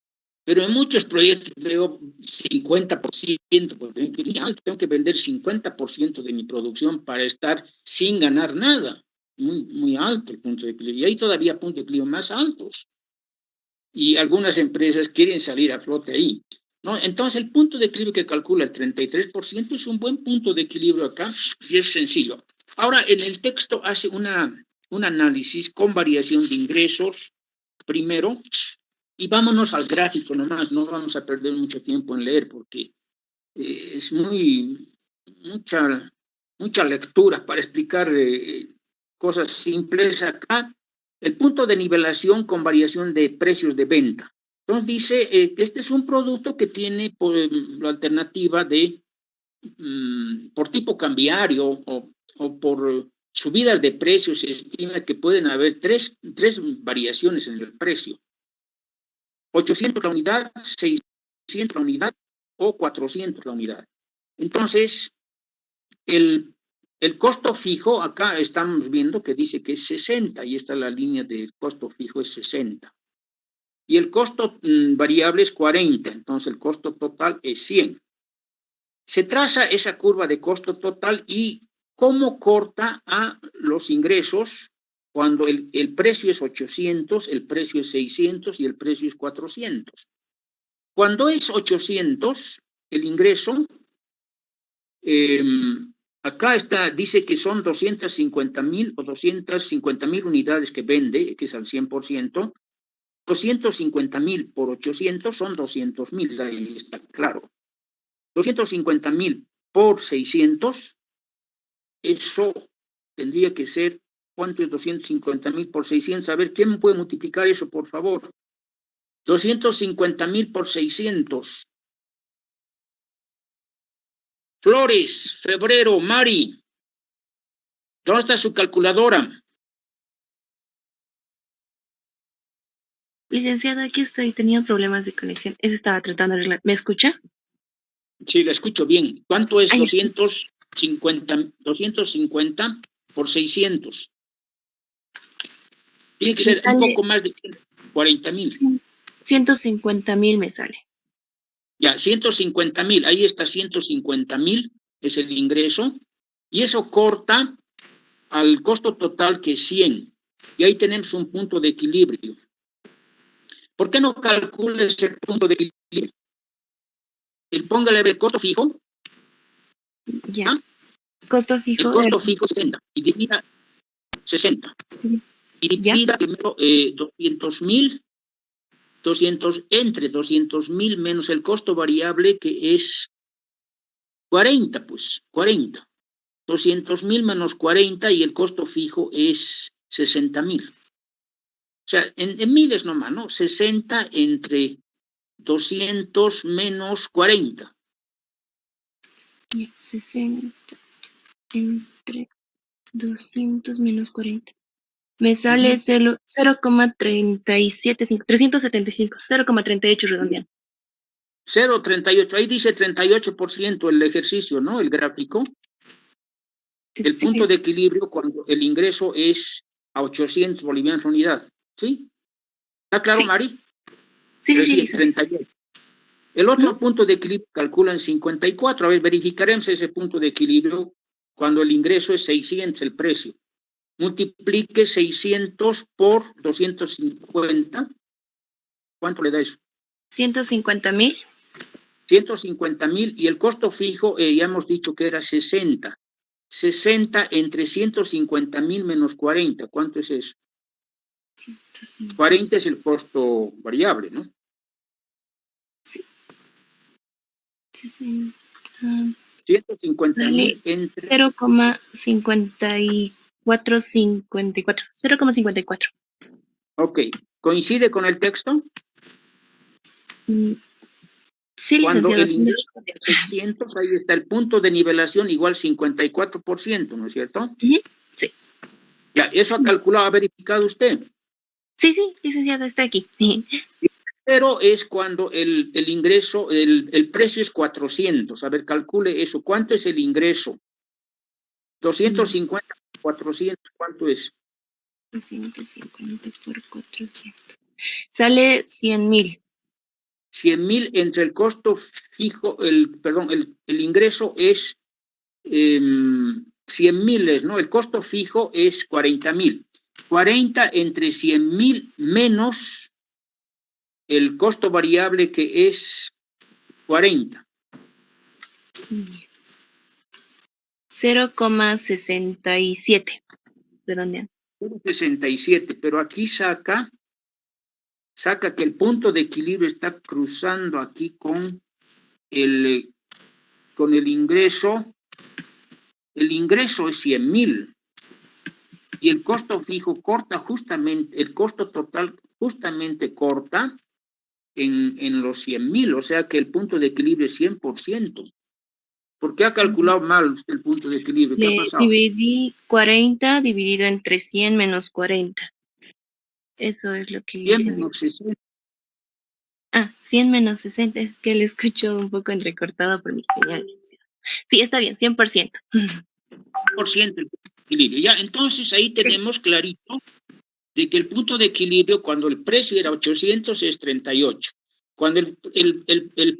Pero en muchos proyectos veo 50%, porque tengo que vender 50% de mi producción para estar sin ganar nada. Muy alto el punto de equilibrio. Y hay todavía puntos de equilibrio más altos. Y algunas empresas quieren salir a flote ahí, ¿no? Entonces el punto de equilibrio que calcula el 33% es un buen punto de equilibrio acá y es sencillo. Ahora en el texto hace un análisis con variación de ingresos primero y vámonos al gráfico nomás, no vamos a perder mucho tiempo en leer porque es mucha lectura para explicar cosas simples acá. El punto de nivelación con variación de precios de venta. Entonces dice que este es un producto que tiene la alternativa de por tipo cambiario o por subidas de precios. Se estima que pueden haber tres variaciones en el precio. 800 la unidad, 600 la unidad o 400 la unidad. Entonces, el costo fijo, acá estamos viendo que dice que es 60, y esta es la línea del costo fijo, es 60. Y el costo variable es 40, entonces el costo total es 100. Se traza esa curva de costo total y cómo corta a los ingresos cuando el precio es 800, el precio es 600 y el precio es 400. Cuando es 800, el ingreso... acá dice que son 250,000 o 250,000 unidades que vende, que es al 100%. 250,000 por 800 son 200,000, ahí está claro. 250,000 por 600, eso tendría que ser, ¿cuánto es 250,000 por 600? A ver, ¿quién puede multiplicar eso, por favor? 250,000 por 600. Flores, Febrero, Mari, ¿dónde está su calculadora? Licenciada, aquí estoy. Tenía problemas de conexión. Eso estaba tratando de arreglar. ¿Me escucha? Sí, la escucho bien. ¿Cuánto es Ay, 250 por 600? Tiene que me ser un sale poco más de 40,000. 150,000 me sale. Ya, 150,000. Ahí está 150,000, es el ingreso. Y eso corta al costo total que es 100. Y ahí tenemos un punto de equilibrio. ¿Por qué no calcula ese punto de equilibrio? Póngale el costo fijo. Ya. ¿Ah? Costo El fijo. costo fijo es 60. Y divida 60. Y ¿Ya? divida primero 200.000. Entre 200.000 menos el costo variable, que es 40, pues, 40. 200.000 menos 40 y el costo fijo es 60.000. O sea, en miles nomás, ¿no? 60 entre 200 menos 40. Ya, 60 entre 200 menos 40. Me sale 0,375, 375, 0,38 redondeando. 0,38. Ahí dice 38% el ejercicio, ¿no? El gráfico. El Sí, punto de equilibrio cuando el ingreso es a 800 bolivianos por unidad. ¿Sí? ¿Está claro, sí. Mari? Sí, licenciado. 38. El otro punto de equilibrio calcula en 54. A ver, verificaremos ese punto de equilibrio cuando el ingreso es 600, el precio. Multiplique 600 por 250. ¿Cuánto le da eso? 150.000. 150.000 y el costo fijo, ya hemos dicho que era 60. 60 entre 150.000 menos 40. ¿Cuánto es eso? 40 es el costo variable, ¿no? 60. 150.000 entre 0,5454. 0,54. Ok. ¿Coincide con el texto? Sí, Cuando licenciado. el ingreso es 600, ahí está el punto de nivelación igual 54%, ¿no es cierto? Sí. Ya, eso ha calculado, ha verificado usted. Sí, licenciado, está aquí. Pero es cuando el ingreso, el precio es 400. A ver, calcule eso. ¿Cuánto es el ingreso? 250 por 400, ¿cuánto es? 250 por 400. Sale 100.000. 100.000 entre el costo fijo, perdón, el ingreso es 100.000, ¿no? El costo fijo es 40.000. 40 entre 100.000 menos el costo variable, que es 40. 0,67. Redondeando. 67, pero aquí saca que el punto de equilibrio está cruzando aquí con el ingreso. El ingreso es 100.000 y el costo fijo corta justamente, el costo total justamente corta en los 100.000, o sea que el punto de equilibrio es 100%. ¿Por qué ha calculado mal el punto de equilibrio? ¿Qué ha Le pasado? dividí 40 dividido entre 100 menos 40. Eso es lo que 100 hice. menos 60. 100 menos 60. Es que le escucho un poco entrecortado por mis señales. Sí, está bien, 100%. 100% el equilibrio. Ya, entonces ahí tenemos clarito de que el punto de equilibrio cuando el precio era 800 es 38. Cuando el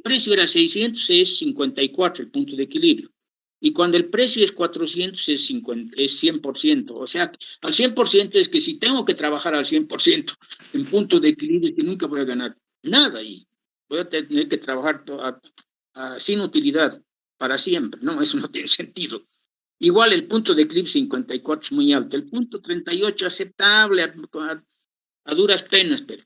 precio era 600 es 54 el punto de equilibrio. Y cuando el precio es 400 es 100%. O sea, al 100% es que si tengo que trabajar al 100% en punto de equilibrio, que nunca voy a ganar nada y voy a tener que trabajar sin utilidad para siempre. No, eso no tiene sentido. Igual el punto de equilibrio 54 es muy alto. El punto 38 aceptable a duras penas, pero.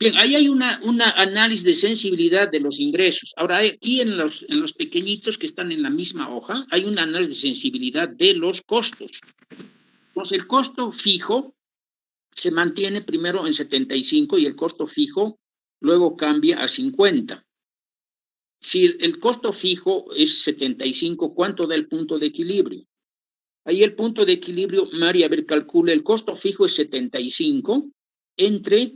Bien, ahí hay una análisis de sensibilidad de los ingresos. Ahora, aquí en los pequeñitos que están en la misma hoja, hay un análisis de sensibilidad de los costos. Entonces, el costo fijo se mantiene primero en 75 y el costo fijo luego cambia a 50. Si el costo fijo es 75, ¿cuánto da el punto de equilibrio? Ahí el punto de equilibrio, María, a ver, calcula, el costo fijo es 75 entre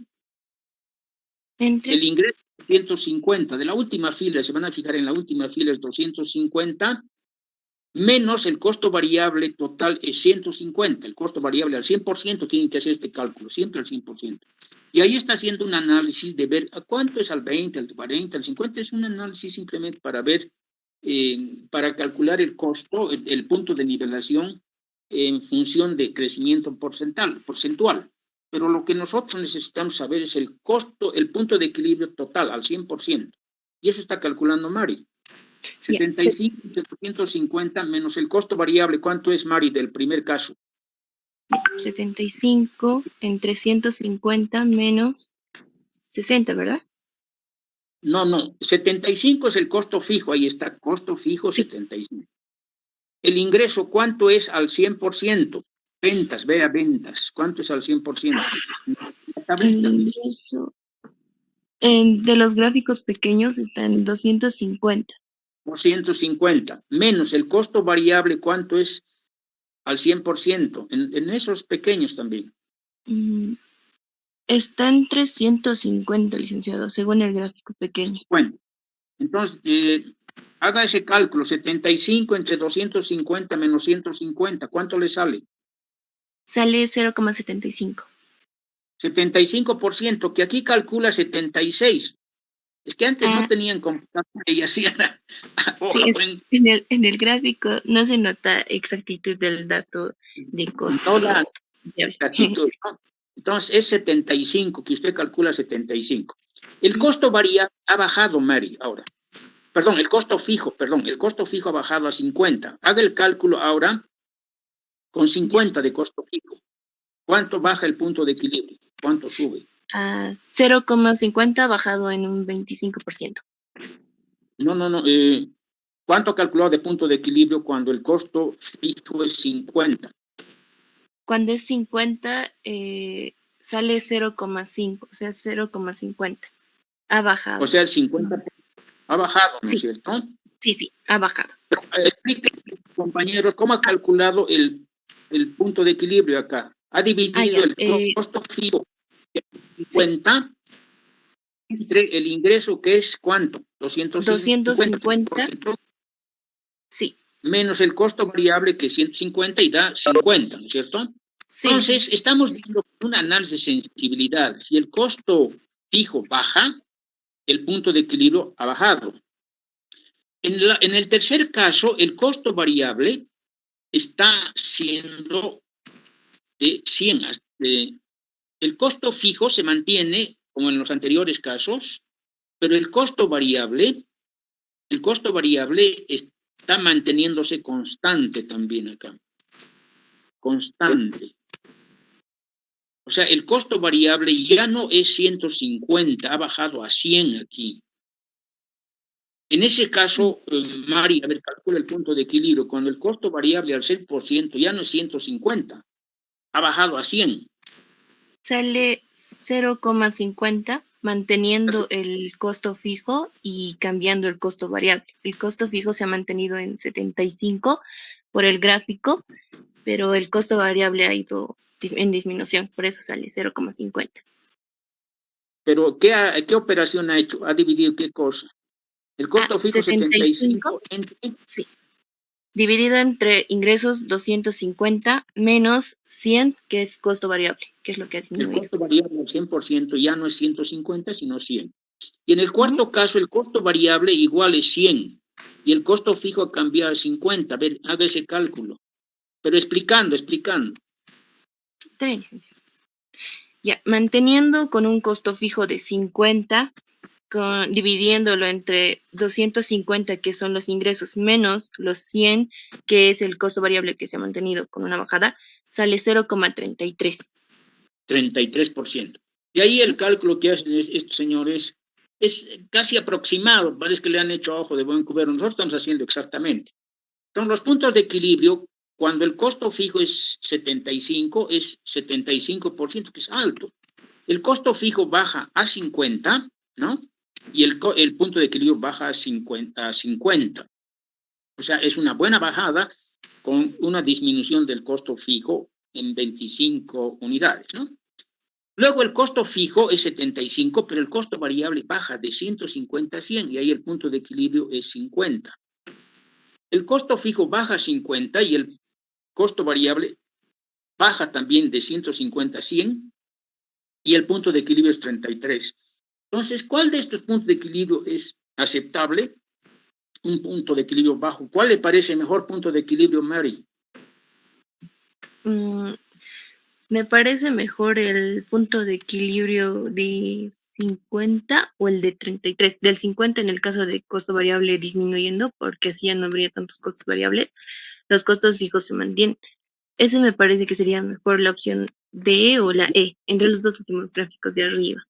el ingreso 250, de la última fila, se van a fijar en la última fila es 250, menos el costo variable total es 150, el costo variable al 100%, tienen que hacer este cálculo, siempre al 100%. Y ahí está haciendo un análisis de ver a cuánto es al 20, al 40, al 50, es un análisis simplemente para ver, para calcular el costo, el punto de nivelación en función de crecimiento porcentual. Pero lo que nosotros necesitamos saber es el costo, el punto de equilibrio total al 100%. Y eso está calculando Mari. 75 entre 250 menos el costo variable. ¿Cuánto es, Mari, del primer caso? 75 entre 150 menos 60, ¿verdad? No, 75 es el costo fijo, ahí está, costo fijo Sí. 75. El ingreso, ¿cuánto es al 100%? Ventas, vea ventas, ¿cuánto es al 100%? La tablita, El ingreso de los gráficos pequeños está en 250. 250, menos el costo variable, ¿cuánto es al 100%? En esos pequeños también. Está en 350, licenciado, según el gráfico pequeño. Bueno, entonces, haga ese cálculo, 75 entre 250 menos 150, ¿cuánto le sale? Sale 0,75. 75%, que aquí calcula 76. Es que antes no tenían computadora y hacían Sí, en el gráfico no se nota exactitud del dato de costo. no la exactitud, ¿no? Entonces es 75, que usted calcula 75. El costo varía, ha bajado, Mary, ahora. Perdón, el costo fijo ha bajado a 50. Haga el cálculo ahora con 50 de costo fijo. ¿Cuánto baja el punto de equilibrio? ¿Cuánto sube? A 0,50 bajado en un 25%. No. ¿Cuánto calculó de punto de equilibrio cuando el costo fijo es 50? Cuando es 50, sale 0,5, o sea, 0,50. Ha bajado. O sea, el 50 ha bajado, ¿no es cierto? Sí, ha bajado. Pero, explíquenme, compañeros, ¿cómo ha calculado el punto de equilibrio acá? Ha dividido el costo fijo de 50 entre el ingreso, que es ¿cuánto? 250. Sí. Menos el costo variable, que es 150, y da 50, ¿no es cierto? Sí. Entonces, estamos viendo un análisis de sensibilidad. Si el costo fijo baja, el punto de equilibrio ha bajado. En el tercer caso, el costo variable está siendo de 100. El costo fijo se mantiene, como en los anteriores casos, pero el costo variable está manteniéndose constante también acá. Constante. O sea, el costo variable ya no es 150, ha bajado a 100 aquí. En ese caso, Mari, a ver, calcula el punto de equilibrio. Cuando el costo variable al 6% ya no es 150, ha bajado a 100. Sale 0,50, manteniendo el costo fijo y cambiando el costo variable. El costo fijo se ha mantenido en 75 por el gráfico, pero el costo variable ha ido en disminución, por eso sale 0,50. Pero, ¿qué operación ha hecho? ¿Ha dividido qué cosa? El costo fijo 75 entre... Sí. Dividido entre ingresos 250 menos 100, que es costo variable, que es lo que ha disminuido. El costo variable al 100% ya no es 150, sino 100. Y en el cuarto caso, el costo variable igual es 100. Y el costo fijo ha cambiado a 50. A ver, haga ese cálculo. Pero explicando. Está bien, licenciado. Ya, manteniendo con un costo fijo de 50, dividiéndolo entre 250, que son los ingresos, menos los 100, que es el costo variable que se ha mantenido con una bajada, sale 0,33. 33%. Y ahí el cálculo que hacen estos señores es casi aproximado, parece que le han hecho a ojo de buen cubero. Nosotros estamos haciendo exactamente. Entonces, los puntos de equilibrio, cuando el costo fijo es 75, es 75%, que es alto. El costo fijo baja a 50, ¿no? Y el punto de equilibrio baja a 50. O sea, es una buena bajada con una disminución del costo fijo en 25 unidades, ¿no? Luego el costo fijo es 75, pero el costo variable baja de 150 a 100, y ahí el punto de equilibrio es 50. El costo fijo baja a 50 y el costo variable baja también de 150 a 100, y el punto de equilibrio es 33. Entonces, ¿cuál de estos puntos de equilibrio es aceptable? Un punto de equilibrio bajo. ¿Cuál le parece mejor punto de equilibrio, Mary? Mm, me parece mejor el punto de equilibrio de 50 o el de 33. Del 50 en el caso de costo variable disminuyendo, porque así ya no habría tantos costos variables. Los costos fijos se mantienen. Ese me parece que sería mejor la opción D o la E, entre los dos últimos gráficos de arriba.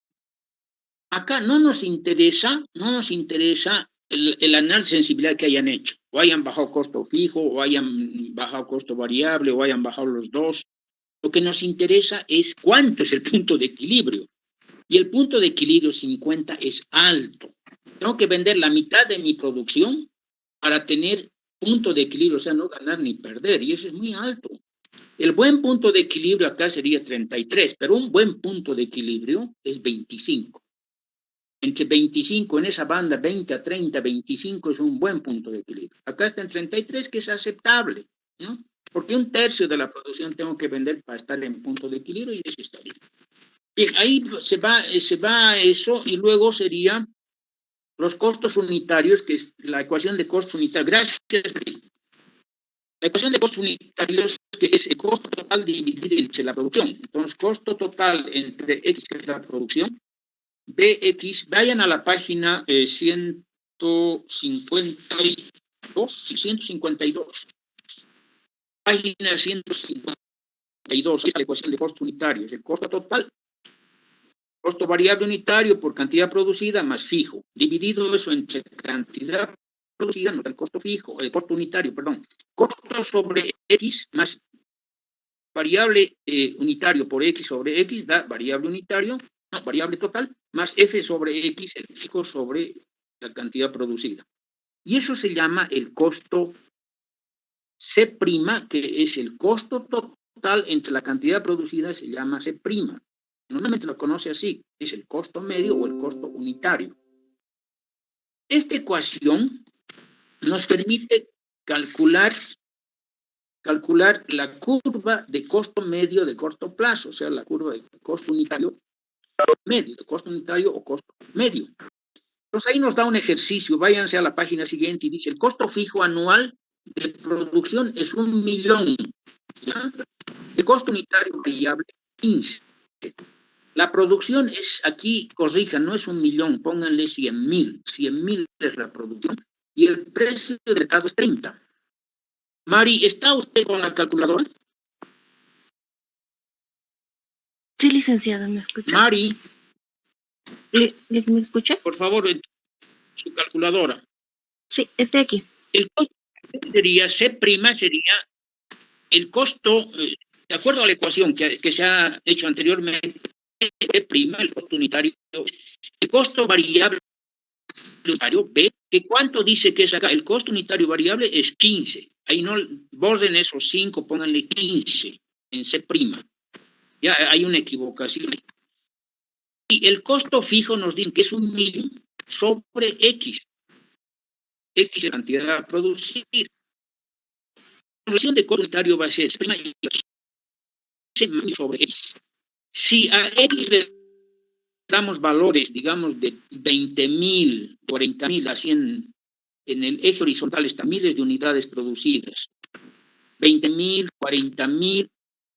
Acá no nos interesa el análisis de sensibilidad que hayan hecho, o hayan bajado costo fijo, o hayan bajado costo variable, o hayan bajado los dos. Lo que nos interesa es cuánto es el punto de equilibrio. Y el punto de equilibrio 50 es alto. Tengo que vender la mitad de mi producción para tener punto de equilibrio, o sea, no ganar ni perder, y eso es muy alto. El buen punto de equilibrio acá sería 33, pero un buen punto de equilibrio es 25. Entre 25 en esa banda, 20 a 30, 25 es un buen punto de equilibrio. Acá está en 33, que es aceptable, ¿no? Porque un tercio de la producción tengo que vender para estar en punto de equilibrio y eso está bien. Bien, ahí se va eso y luego serían los costos unitarios, que es la ecuación de costo unitario. Gracias. La ecuación de costos unitarios que es el costo total dividido entre la producción. Entonces, costo total entre X, que es la producción, BX, vayan a la página 152. Página 152, es la ecuación de costo unitario, es el costo total, costo variable unitario por cantidad producida más fijo, dividido eso entre cantidad producida, no el costo fijo, el costo unitario, perdón, costo sobre X más variable unitario por X sobre X da variable unitario, no, variable total, más F sobre X, el fijo sobre la cantidad producida. Y eso se llama el costo C', que es el costo total entre la cantidad producida, se llama C'. Normalmente lo conoce así, es el costo medio o el costo unitario. Esta ecuación nos permite calcular la curva de costo medio de corto plazo, o sea, la curva de costo unitario medio, de costo unitario o costo medio. Entonces ahí nos da un ejercicio, váyanse a la página siguiente y dice, el costo fijo anual de producción es 1.000.000, ¿ya? El costo unitario variable 15. La producción es, aquí corrijan, no es 1.000.000, pónganle 100.000. 100.000 es la producción y el precio de mercado es 30. Mari, ¿está usted con la calculadora? Sí, licenciado, ¿me escucha? Mari, ¿Me escucha? por favor, su calculadora. Sí, estoy aquí. El costo sería, C' sería el costo, de acuerdo a la ecuación que se ha hecho anteriormente, C', el costo unitario, el costo variable unitario, B, que cuánto dice que es acá, el costo unitario variable es 15, ahí no borden esos 5, pónganle 15 en C', ya hay una equivocación. Y el costo fijo nos dice que es 1.000.000 sobre X, X es la cantidad a producir. La relación de costo unitario va a ser sobre X. Si a X le damos valores, digamos, de 20.000, 40.000, así en el eje horizontal están miles de unidades producidas. 20.000, 40.000,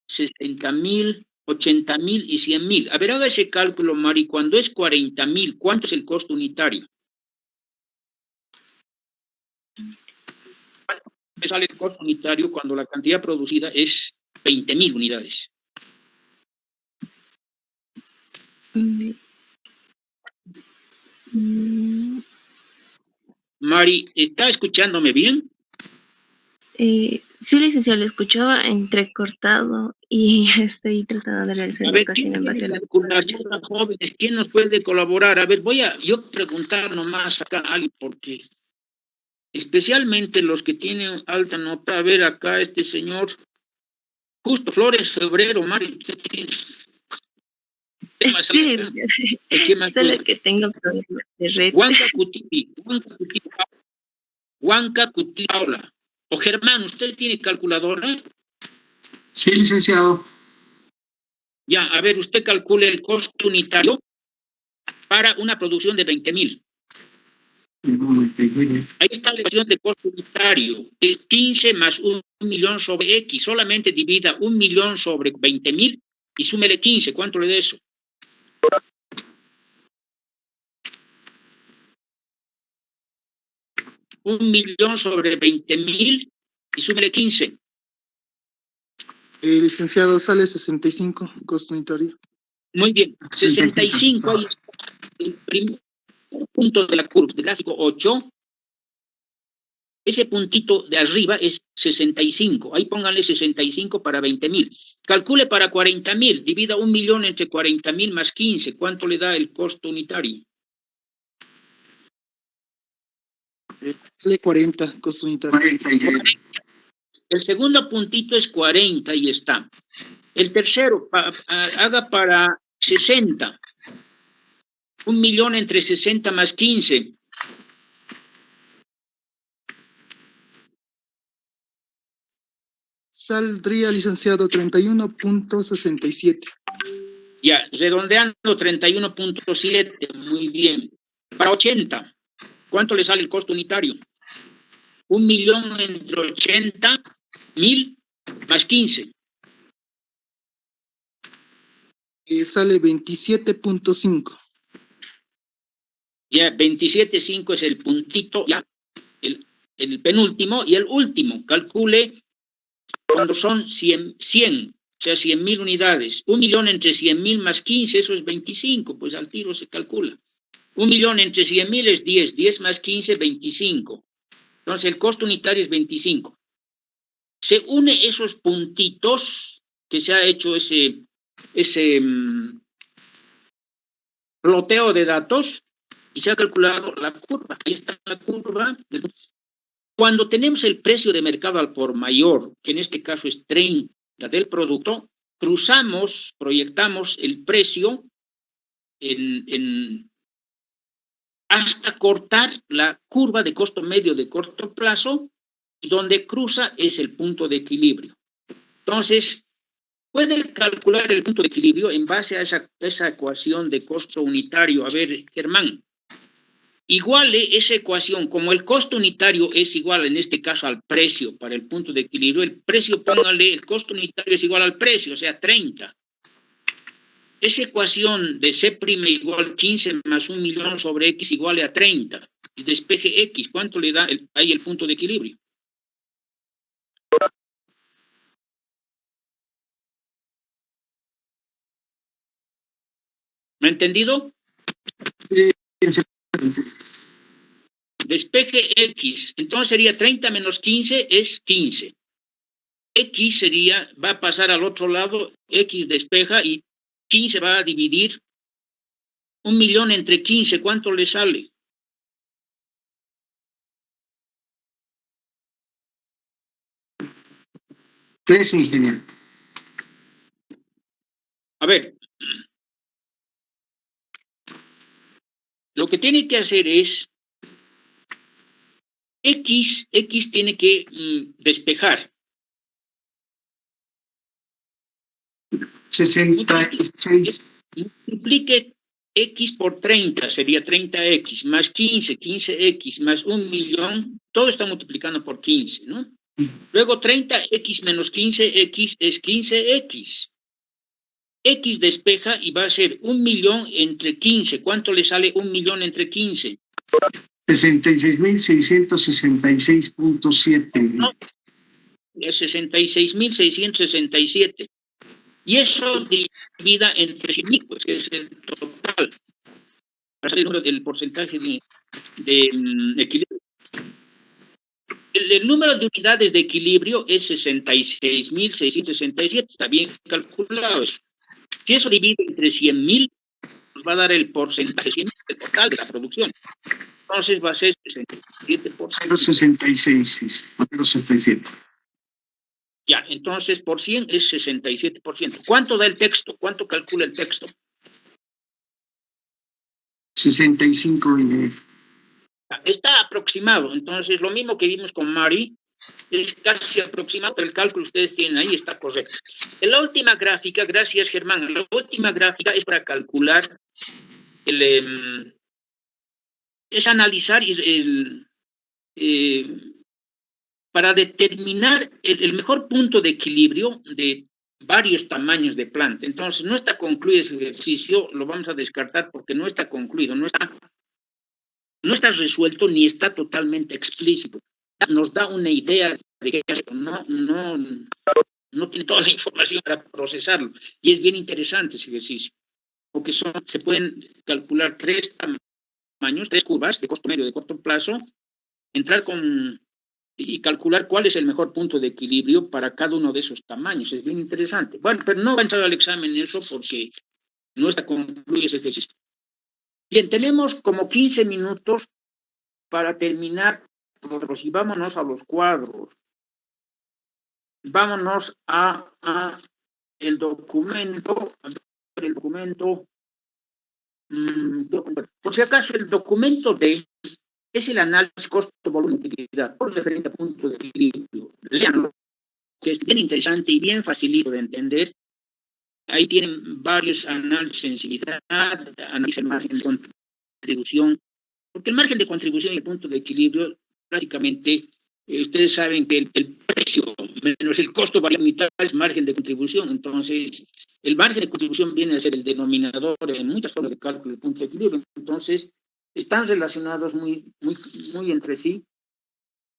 60.000, 80.000 y 100.000. A ver, haga ese cálculo, Mari. Cuando es 40.000, ¿cuánto es el costo unitario? ¿Cuánto me sale el costo unitario cuando la cantidad producida es 20.000 unidades? Mari, ¿está escuchándome bien? Sí, licenciado, lo escuchaba entrecortado y estoy tratando de realizar A la ver, ecuación ¿quién en base tiene a lo que puedo escuchar. calculadora, jóvenes? ¿Quién nos puede colaborar? A ver, voy a yo preguntar nomás acá a alguien, porque especialmente los que tienen alta nota. A ver, acá este señor, Justo Flores Febrero, Mari, ¿qué tiene? ¿Qué más Sí, sale acá? licenciado, ¿Qué más solo dice? que tengo problemas de red. Huanca Cuti Paula. O Germán, ¿usted tiene calculadora? Sí, licenciado. Ya, a ver, usted calcule el costo unitario para una producción de 20.000. Ahí está la ecuación de costo unitario. Es 15 más 1.000.000 sobre X. Solamente divida 1.000.000 sobre 20.000 y súmele 15. ¿Cuánto le da eso? Un millón sobre 20.000 y súmele 15. Licenciado, sale 65, costo unitario. Muy bien. 65, ahí está. El primer punto de la curva, del gráfico 8. Ese puntito de arriba es 65. Ahí pónganle 65 para 20.000. Calcule para 40.000. Divida 1.000.000 entre 40.000 más 15. ¿Cuánto le da el costo unitario? Sale 40, costo unitario. 40. El segundo puntito es 40, ahí está. El tercero, haga para 60. 1.000.000 entre 60 más 15. Saldría, licenciado, 31.67. Ya, redondeando 31.7. Muy bien. Para 80, ¿cuánto le sale el costo unitario? 1.000.000 entre 80.000 más 15. Sale 27.5. Ya, 27.5 es el puntito, ya, el penúltimo y el último. Calcule cuando son 100, o sea, 100.000 unidades. 1.000.000 entre 100.000 más 15, eso es 25, pues al tiro se calcula. 1.000.000 entre 100.000 es 10, 10 más 15, 25. Entonces el costo unitario es 25. Se une esos puntitos que se ha hecho ese ploteo de datos y se ha calculado la curva. Ahí está la curva. Cuando tenemos el precio de mercado al por mayor, que en este caso es 30 del producto, cruzamos, proyectamos el precio hasta cortar la curva de costo medio de corto plazo, y donde cruza es el punto de equilibrio. Entonces, puede calcular el punto de equilibrio en base a esa ecuación de costo unitario. A ver, Germán, iguale esa ecuación, como el costo unitario es igual en este caso al precio para el punto de equilibrio, el precio, póngale, el costo unitario es igual al precio, o sea, 30. Esa ecuación de C' igual 15 más 1.000.000 sobre X igual a 30. Y despeje X, ¿cuánto le da ahí el punto de equilibrio? ¿Me ha entendido? Despeje X, entonces sería 30 menos 15 es 15. X sería, va a pasar al otro lado, X despeja y 15 va a dividir 1.000.000 entre 15, ¿cuánto le sale? Tres, ingeniero. A ver, lo que tiene que hacer es X tiene que despejar. 66. Multiplique X por 30, sería 30X, más 15, 15X, más 1.000.000, todo está multiplicando por 15, ¿no? Luego 30X menos 15X es 15X. X despeja y va a ser 1.000.000 entre 15. ¿Cuánto le sale 1.000.000 entre 15? 66.666.7. Es 66.667. Y eso divida entre 100.000, pues que es el total. Para saber el número del porcentaje de equilibrio. El número de unidades de equilibrio es 66.667. Está bien calculado eso. Si eso divide entre 100.000, nos va a dar el porcentaje del total de la producción. Entonces va a ser 67%. 0.66. 0.67. Ya, entonces por 100 es 67%. ¿Cuánto da el texto? ¿Cuánto calcula el texto? 65. Está aproximado. Entonces, lo mismo que vimos con Mari, es casi aproximado, pero el cálculo que ustedes tienen ahí está correcto. En la última gráfica, gracias Germán, la última gráfica es para calcular es analizar para determinar el mejor punto de equilibrio de varios tamaños de planta. Entonces, no está concluido ese ejercicio, lo vamos a descartar porque no está concluido, no está resuelto ni está totalmente explícito. Nos da una idea de qué hacer, no tiene toda la información para procesarlo. Y es bien interesante ese ejercicio, porque se pueden calcular 3 tamaños, 3 curvas de corto, medio, de corto plazo, entrar y calcular cuál es el mejor punto de equilibrio para cada uno de esos tamaños. Es bien interesante. Bueno, pero no va a entrar al examen eso porque no está concluido ese ejercicio. Bien, tenemos como 15 minutos para terminar. Y vámonos a los cuadros. Vámonos a el documento. El documento. Por si acaso, el documento D es el análisis costo-volumen-utilidad, por referente a punto de equilibrio. Leanlo, que es bien interesante y bien facilito de entender. Ahí tienen varios análisis de sensibilidad, análisis del margen de contribución, porque el margen de contribución y el punto de equilibrio, prácticamente, ustedes saben que el precio menos el costo variable unitario es margen de contribución. Entonces, el margen de contribución viene a ser el denominador en muchas formas de cálculo del punto de equilibrio. Entonces, están relacionados muy entre sí.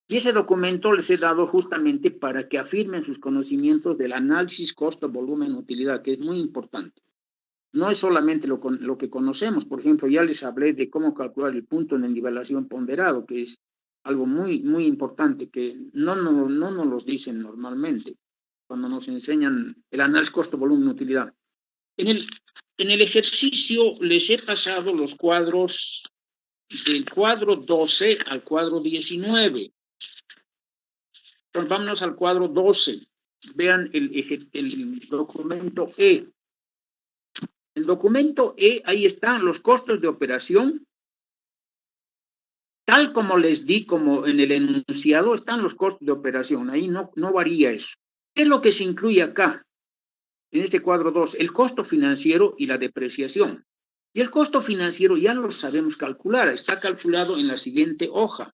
Y ese documento les he dado justamente para que afirmen sus conocimientos del análisis costo, volumen, utilidad, que es muy importante. No es solamente lo que conocemos. Por ejemplo, ya les hablé de cómo calcular el punto de nivelación ponderado, que es algo muy importante, que no nos los dicen normalmente cuando nos enseñan el análisis costo, volumen, utilidad. En el ejercicio les he pasado los cuadros del cuadro 12 al cuadro 19. Entonces, vámonos al cuadro 12. Vean el documento E. El documento E, ahí están los costos de operación. Tal como les di, como en el enunciado, están los costos de operación. Ahí no varía eso. ¿Qué es lo que se incluye acá? En este cuadro 2, el costo financiero y la depreciación. Y el costo financiero ya lo sabemos calcular, está calculado en la siguiente hoja.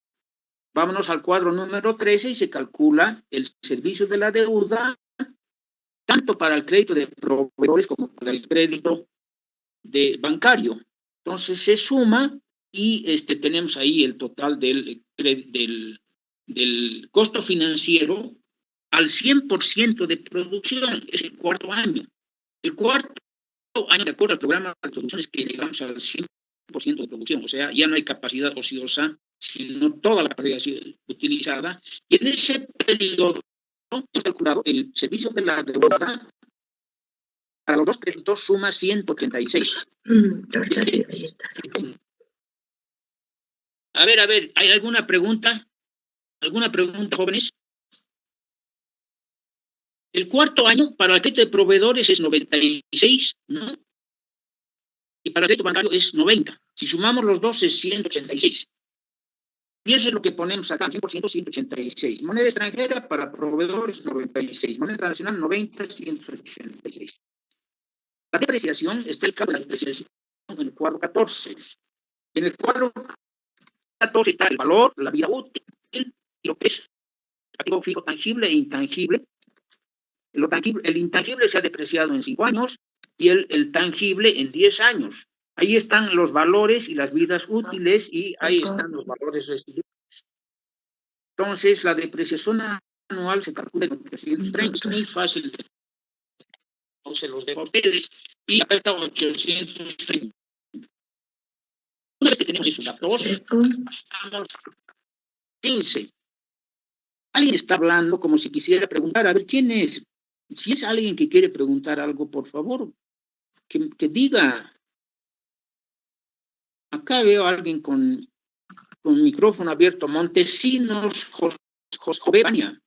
Vámonos al cuadro número 13 y se calcula el servicio de la deuda, tanto para el crédito de proveedores como para el crédito bancario. Entonces se suma y tenemos ahí el total del costo financiero al 100% de producción, es el cuarto año. El cuarto año, de acuerdo al programa de producción, es que llegamos al 100% de producción, o sea, ya no hay capacidad ociosa, sino toda la capacidad utilizada. Y en ese periodo, hemos calculado el servicio de la deuda para los dos créditos suma 186. Tortas y galletas. A ver, ¿hay alguna pregunta? ¿Alguna pregunta, jóvenes? El cuarto año para el crédito de proveedores es 96, ¿no? Y para el crédito bancario es 90. Si sumamos los dos es 186. Y eso es lo que ponemos acá, 100%, 186. Moneda extranjera para proveedores, 96. Moneda nacional, 90, 186. La depreciación está el cálculo de la depreciación en el cuadro 14. En el cuadro 14 está el valor, la vida útil, y lo que es activo fijo tangible e intangible. El intangible se ha depreciado en 5 años y el tangible en 10 años. Ahí están los valores y las vidas útiles y ahí están los valores residuales. Entonces, la depreciación anual se calcula en 330. Es muy fácil. Entonces, los dejo a ustedes y acá está 830. Una vez que tenemos esos datos, pasamos a 15. Alguien está hablando como si quisiera preguntar, a ver, ¿quién es? Si es alguien que quiere preguntar algo, por favor, que diga. Acá veo a alguien con micrófono abierto. Montesinos Jovania.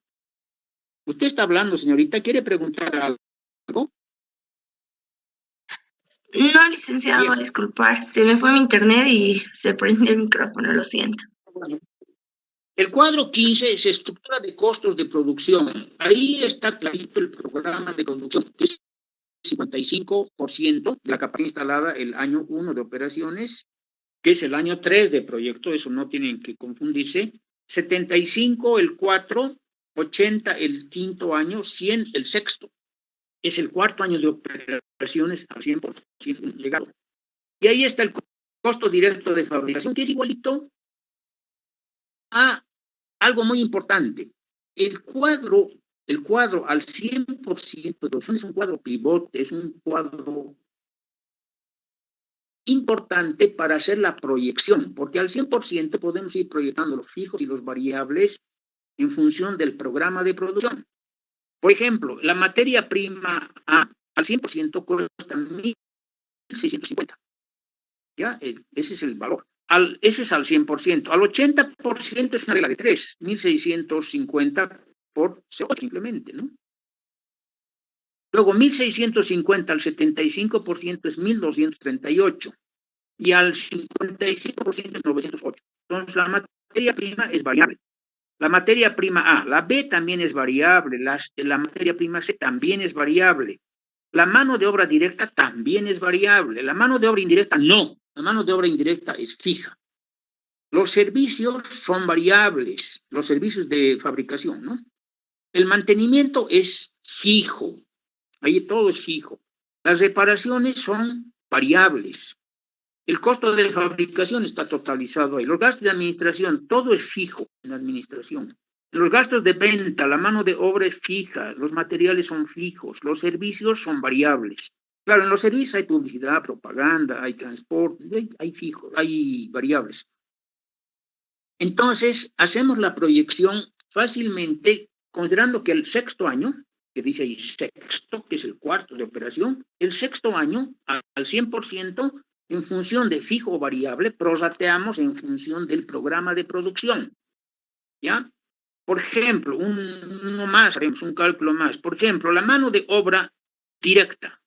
Usted está hablando, señorita. ¿Quiere preguntar algo? No, licenciado, Bien. voy a disculpar. Se me fue mi internet y se prendió el micrófono, lo siento. Bueno, el cuadro 15 es estructura de costos de producción. Ahí está clarito el programa de producción, que es 55% de la capacidad instalada el año 1 de operaciones, que es el año 3 de proyecto, eso no tienen que confundirse, 75 el 4, 80 el quinto año, 100 el sexto. Es el cuarto año de operaciones al 100% llegado. Y ahí está el costo directo de fabricación, que es igualito a algo muy importante. El cuadro al 100% es un cuadro pivote, es un cuadro importante para hacer la proyección, porque al 100% podemos ir proyectando los fijos y los variables en función del programa de producción. Por ejemplo, la materia prima A al 100% cuesta 1.650. ¿Ya? Ese es el valor. Ese es al 100%. Al 80% es una regla de 3, 1.650 por C8 simplemente, ¿no? Luego, 1.650 al 75% es 1.238 y al 55% es 908. Entonces, la materia prima es variable. La materia prima A, la B también es variable, la materia prima C también es variable. La mano de obra directa también es variable. La mano de obra indirecta no. La mano de obra indirecta es fija. Los servicios son variables, los servicios de fabricación, ¿no? El mantenimiento es fijo. Ahí todo es fijo. Las reparaciones son variables. El costo de fabricación está totalizado ahí. Los gastos de administración, todo es fijo en la administración. Los gastos de venta, la mano de obra es fija, los materiales son fijos, los servicios son variables. Claro, en los servicios hay publicidad, propaganda, hay transporte, hay fijos, hay variables. Entonces, hacemos la proyección fácilmente, considerando que el sexto año, que dice ahí sexto, que es el cuarto de operación, el sexto año, al 100%, en función de fijo o variable, prorrateamos en función del programa de producción. ¿Ya? Por ejemplo, haremos un cálculo más. Por ejemplo, la mano de obra directa.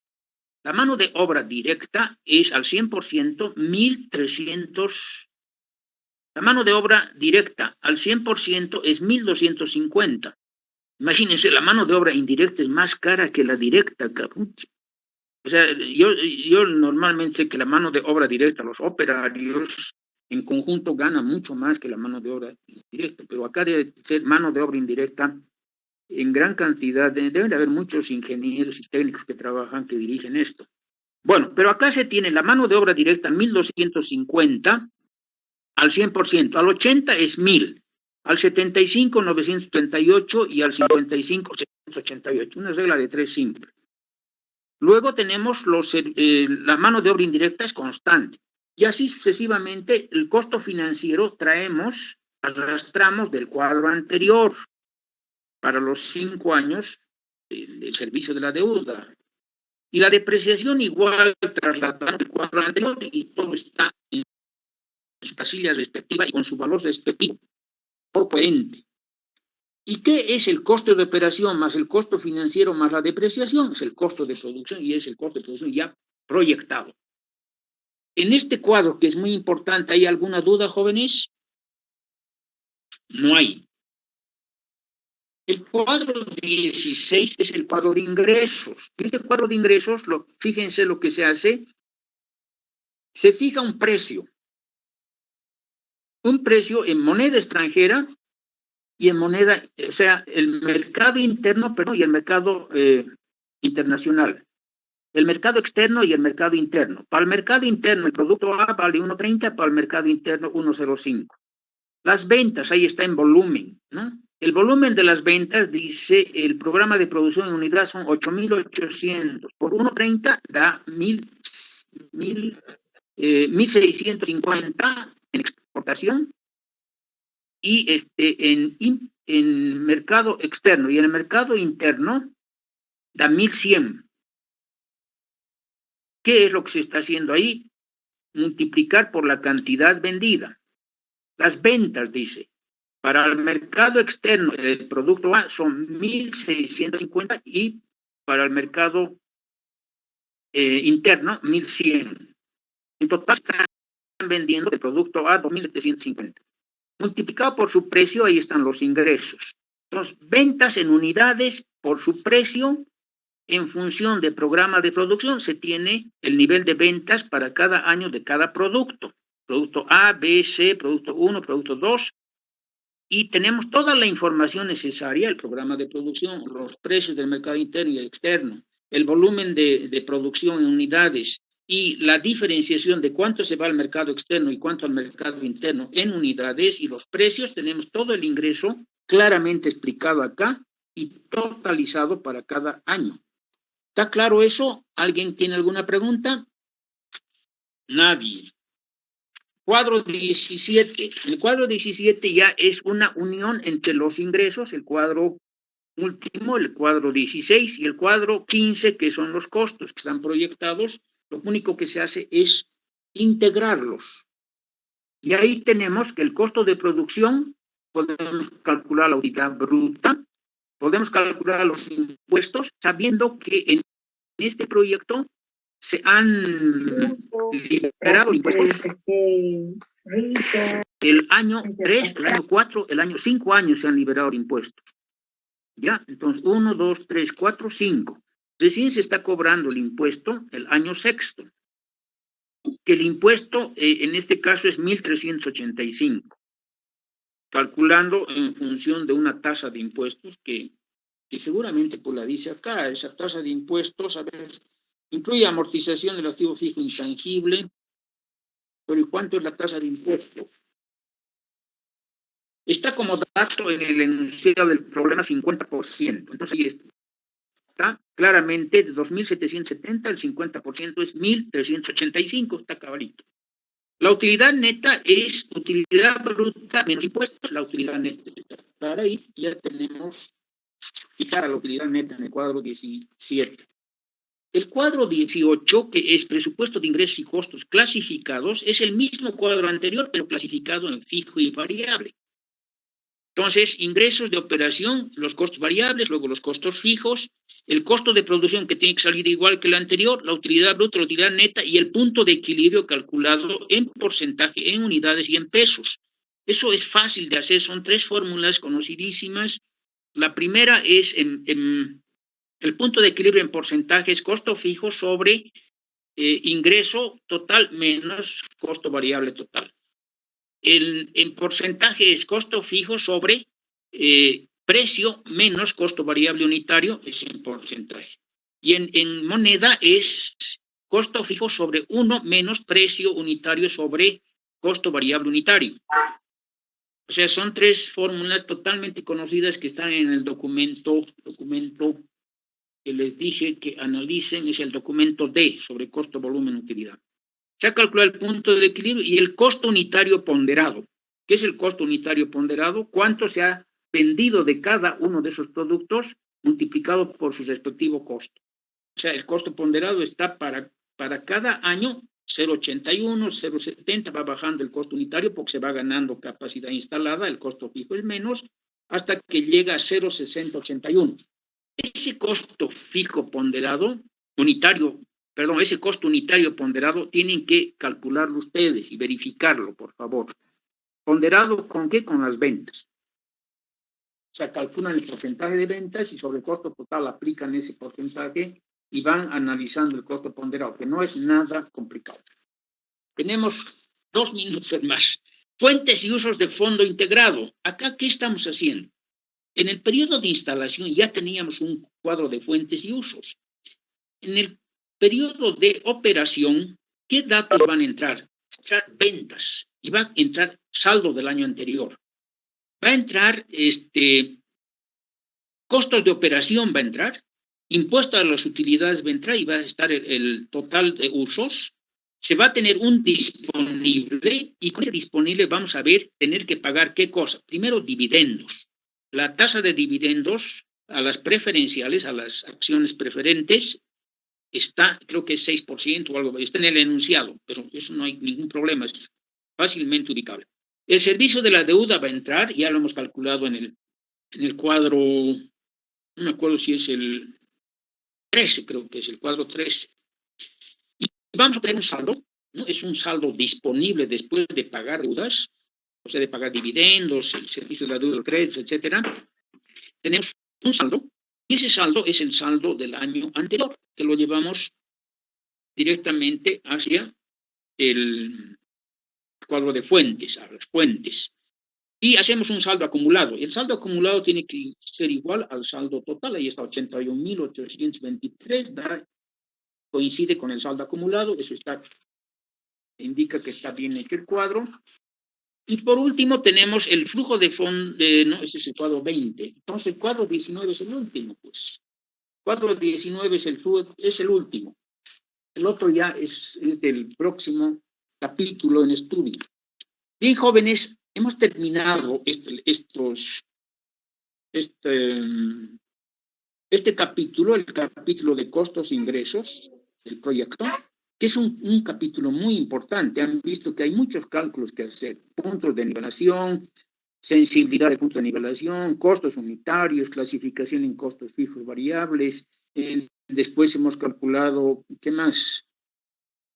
La mano de obra directa es al 100% 1.300. La mano de obra directa al 100% es 1.250. Imagínense, la mano de obra indirecta es más cara que la directa, cabrón. O sea, yo normalmente sé que la mano de obra directa, los operarios en conjunto ganan mucho más que la mano de obra indirecta, pero acá debe ser mano de obra indirecta en gran cantidad, deben de haber muchos ingenieros y técnicos que trabajan, que dirigen esto. Bueno, pero acá se tiene la mano de obra directa 1.250 al 100%, al 80 es 1.000, al 75 938 y al 55 788, una regla de 3 simple. Luego tenemos la mano de obra indirecta es constante. Y así sucesivamente el costo financiero arrastramos del cuadro anterior para los 5 años del servicio de la deuda. Y la depreciación igual trasladamos del cuadro anterior y todo está en su casilla respectiva y con su valor respectivo por coherente. ¿Y qué es el costo de operación más el costo financiero más la depreciación? Es el costo de producción y es el costo de producción ya proyectado. En este cuadro, que es muy importante, ¿hay alguna duda, jóvenes? No hay. El cuadro 16 es el cuadro de ingresos. En este cuadro de ingresos, fíjense lo que se hace. Se fija un precio. Un precio en moneda extranjera y en moneda, o sea, el mercado interno, perdón, y el mercado internacional. El mercado externo y el mercado interno. Para el mercado interno, el producto A vale 1.30, para el mercado interno 1.05. Las ventas, ahí está en volumen, ¿no? El volumen de las ventas, dice, el programa de producción en unidad son 8.800. Por 1.30 da 1.650 en exportación y en mercado externo y en el mercado interno da 1.100. ¿Qué es lo que se está haciendo ahí? Multiplicar por la cantidad vendida. Las ventas, dice, para el mercado externo del producto A son 1.650 y para el mercado interno 1.100. En total están vendiendo el producto A 2.750. Multiplicado por su precio, ahí están los ingresos. Entonces, ventas en unidades por su precio. En función del programa de producción se tiene el nivel de ventas para cada año de cada producto. producto A, B, C, producto 1, producto 2, y tenemos toda la información necesaria, el programa de producción, los precios del mercado interno y externo, el volumen de producción en unidades y la diferenciación de cuánto se va al mercado externo y cuánto al mercado interno en unidades y los precios. Tenemos todo el ingreso claramente explicado acá y totalizado para cada año. ¿Está claro eso? ¿Alguien tiene alguna pregunta? Nadie. Cuadro 17. El cuadro 17 ya es una unión entre los ingresos, el cuadro último, el cuadro 16 y el cuadro 15, que son los costos que están proyectados. Lo único que se hace es integrarlos. Y ahí tenemos que el costo de producción, podemos calcular la utilidad bruta, podemos calcular los impuestos, sabiendo que en este proyecto se han liberado impuestos el año 3, el año 4, el año 5 años se han liberado impuestos. ¿Ya? Entonces, 1, 2, 3, 4, 5. Recién se está cobrando el impuesto el año sexto. Que el impuesto, en este caso, es 1.385. Calculando en función de una tasa de impuestos que seguramente pues la dice acá, esa tasa de impuestos, a ver, incluye amortización del activo fijo intangible, pero ¿y cuánto es la tasa de impuestos? Está como dato en el enunciado del problema 50%. Entonces ahí está claramente de 2.770, el 50% es 1.385, está cabalito. La utilidad neta es utilidad bruta menos impuestos, la utilidad neta. Para ahí ya tenemos fijar la utilidad neta en el cuadro 17. El cuadro 18, que es presupuesto de ingresos y costos clasificados, es el mismo cuadro anterior, pero clasificado en fijo y variable. Entonces, ingresos de operación, los costos variables, luego los costos fijos, el costo de producción que tiene que salir igual que el anterior, la utilidad bruta, la utilidad neta y el punto de equilibrio calculado en porcentaje, en unidades y en pesos. Eso es fácil de hacer, son 3 fórmulas conocidísimas. La primera es el punto de equilibrio en porcentaje es costo fijo sobre ingreso total menos costo variable total. En porcentaje es costo fijo sobre precio menos costo variable unitario, es en porcentaje. Y en moneda es costo fijo sobre 1 menos precio unitario sobre costo variable unitario. O sea, son 3 fórmulas totalmente conocidas que están en el documento que les dije que analicen, es el documento D, sobre costo, volumen, utilidad. Se ha calculado el punto de equilibrio y el costo unitario ponderado. ¿Qué es el costo unitario ponderado? ¿Cuánto se ha vendido de cada uno de esos productos multiplicado por su respectivo costo? O sea, el costo ponderado está para cada año 0,81, 0,70, va bajando el costo unitario porque se va ganando capacidad instalada, el costo fijo es menos, hasta que llega a 0,6081. Ese costo fijo ponderado, ese costo unitario ponderado, tienen que calcularlo ustedes y verificarlo, por favor. ¿Ponderado con qué? Con las ventas. O sea, calculan el porcentaje de ventas y sobre el costo total aplican ese porcentaje y van analizando el costo ponderado, que no es nada complicado. Tenemos 2 minutos más. Fuentes y usos del fondo integrado. Acá, ¿qué estamos haciendo? En el periodo de instalación ya teníamos un cuadro de fuentes y usos. En el periodo de operación, ¿qué datos van a entrar? Entrar ventas y va a entrar saldo del año anterior. Va a entrar costos de operación, va a entrar, impuesto a las utilidades va a entrar y va a estar el total de usos. Se va a tener un disponible y con ese disponible vamos a ver tener que pagar qué cosa. Primero, dividendos. La tasa de dividendos a las preferenciales, a las acciones preferentes, está, creo que es 6% o algo, está en el enunciado, pero eso no hay ningún problema, es fácilmente ubicable. El servicio de la deuda va a entrar, ya lo hemos calculado en el cuadro, no me acuerdo si es el 13, creo que es el cuadro 13. Y vamos a tener un saldo, ¿no? Es un saldo disponible después de pagar deudas, o sea, de pagar dividendos, el servicio de la deuda, el crédito, etcétera. Tenemos un saldo, y ese saldo es el saldo del año anterior, que lo llevamos directamente hacia el cuadro de fuentes, a las fuentes. Y hacemos un saldo acumulado. El saldo acumulado tiene que ser igual al saldo total. Ahí está 81.823, coincide con el saldo acumulado. Eso indica que está bien hecho el cuadro. Y por último tenemos el flujo de fondo, no, ese es el cuadro 20. Entonces el cuadro 19 es el último, pues. El cuadro 19 es el último. El otro ya es del próximo capítulo en estudio. Bien, jóvenes, hemos terminado este capítulo, el capítulo de costos e ingresos del proyecto, que es un capítulo muy importante. Han visto que hay muchos cálculos que hacer, puntos de nivelación, sensibilidad de punto de nivelación, costos unitarios, clasificación en costos fijos variables. Después hemos calculado, ¿qué más?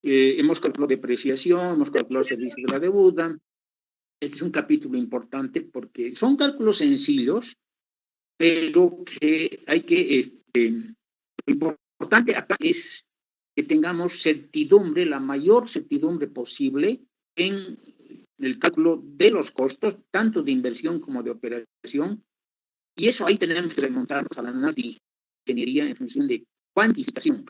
Hemos calculado depreciación, hemos calculado servicios de la deuda. Este es un capítulo importante porque son cálculos sencillos, pero que hay que, lo importante acá es que tengamos certidumbre, la mayor certidumbre posible en el cálculo de los costos, tanto de inversión como de operación, y eso ahí tenemos que remontarnos a la análisis de ingeniería en función de cuantificación.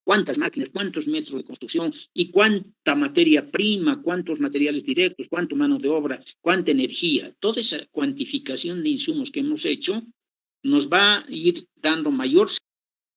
Cuántas máquinas, cuántos metros de construcción y cuánta materia prima, cuántos materiales directos, cuánto mano de obra, cuánta energía. Toda esa cuantificación de insumos que hemos hecho nos va a ir dando mayor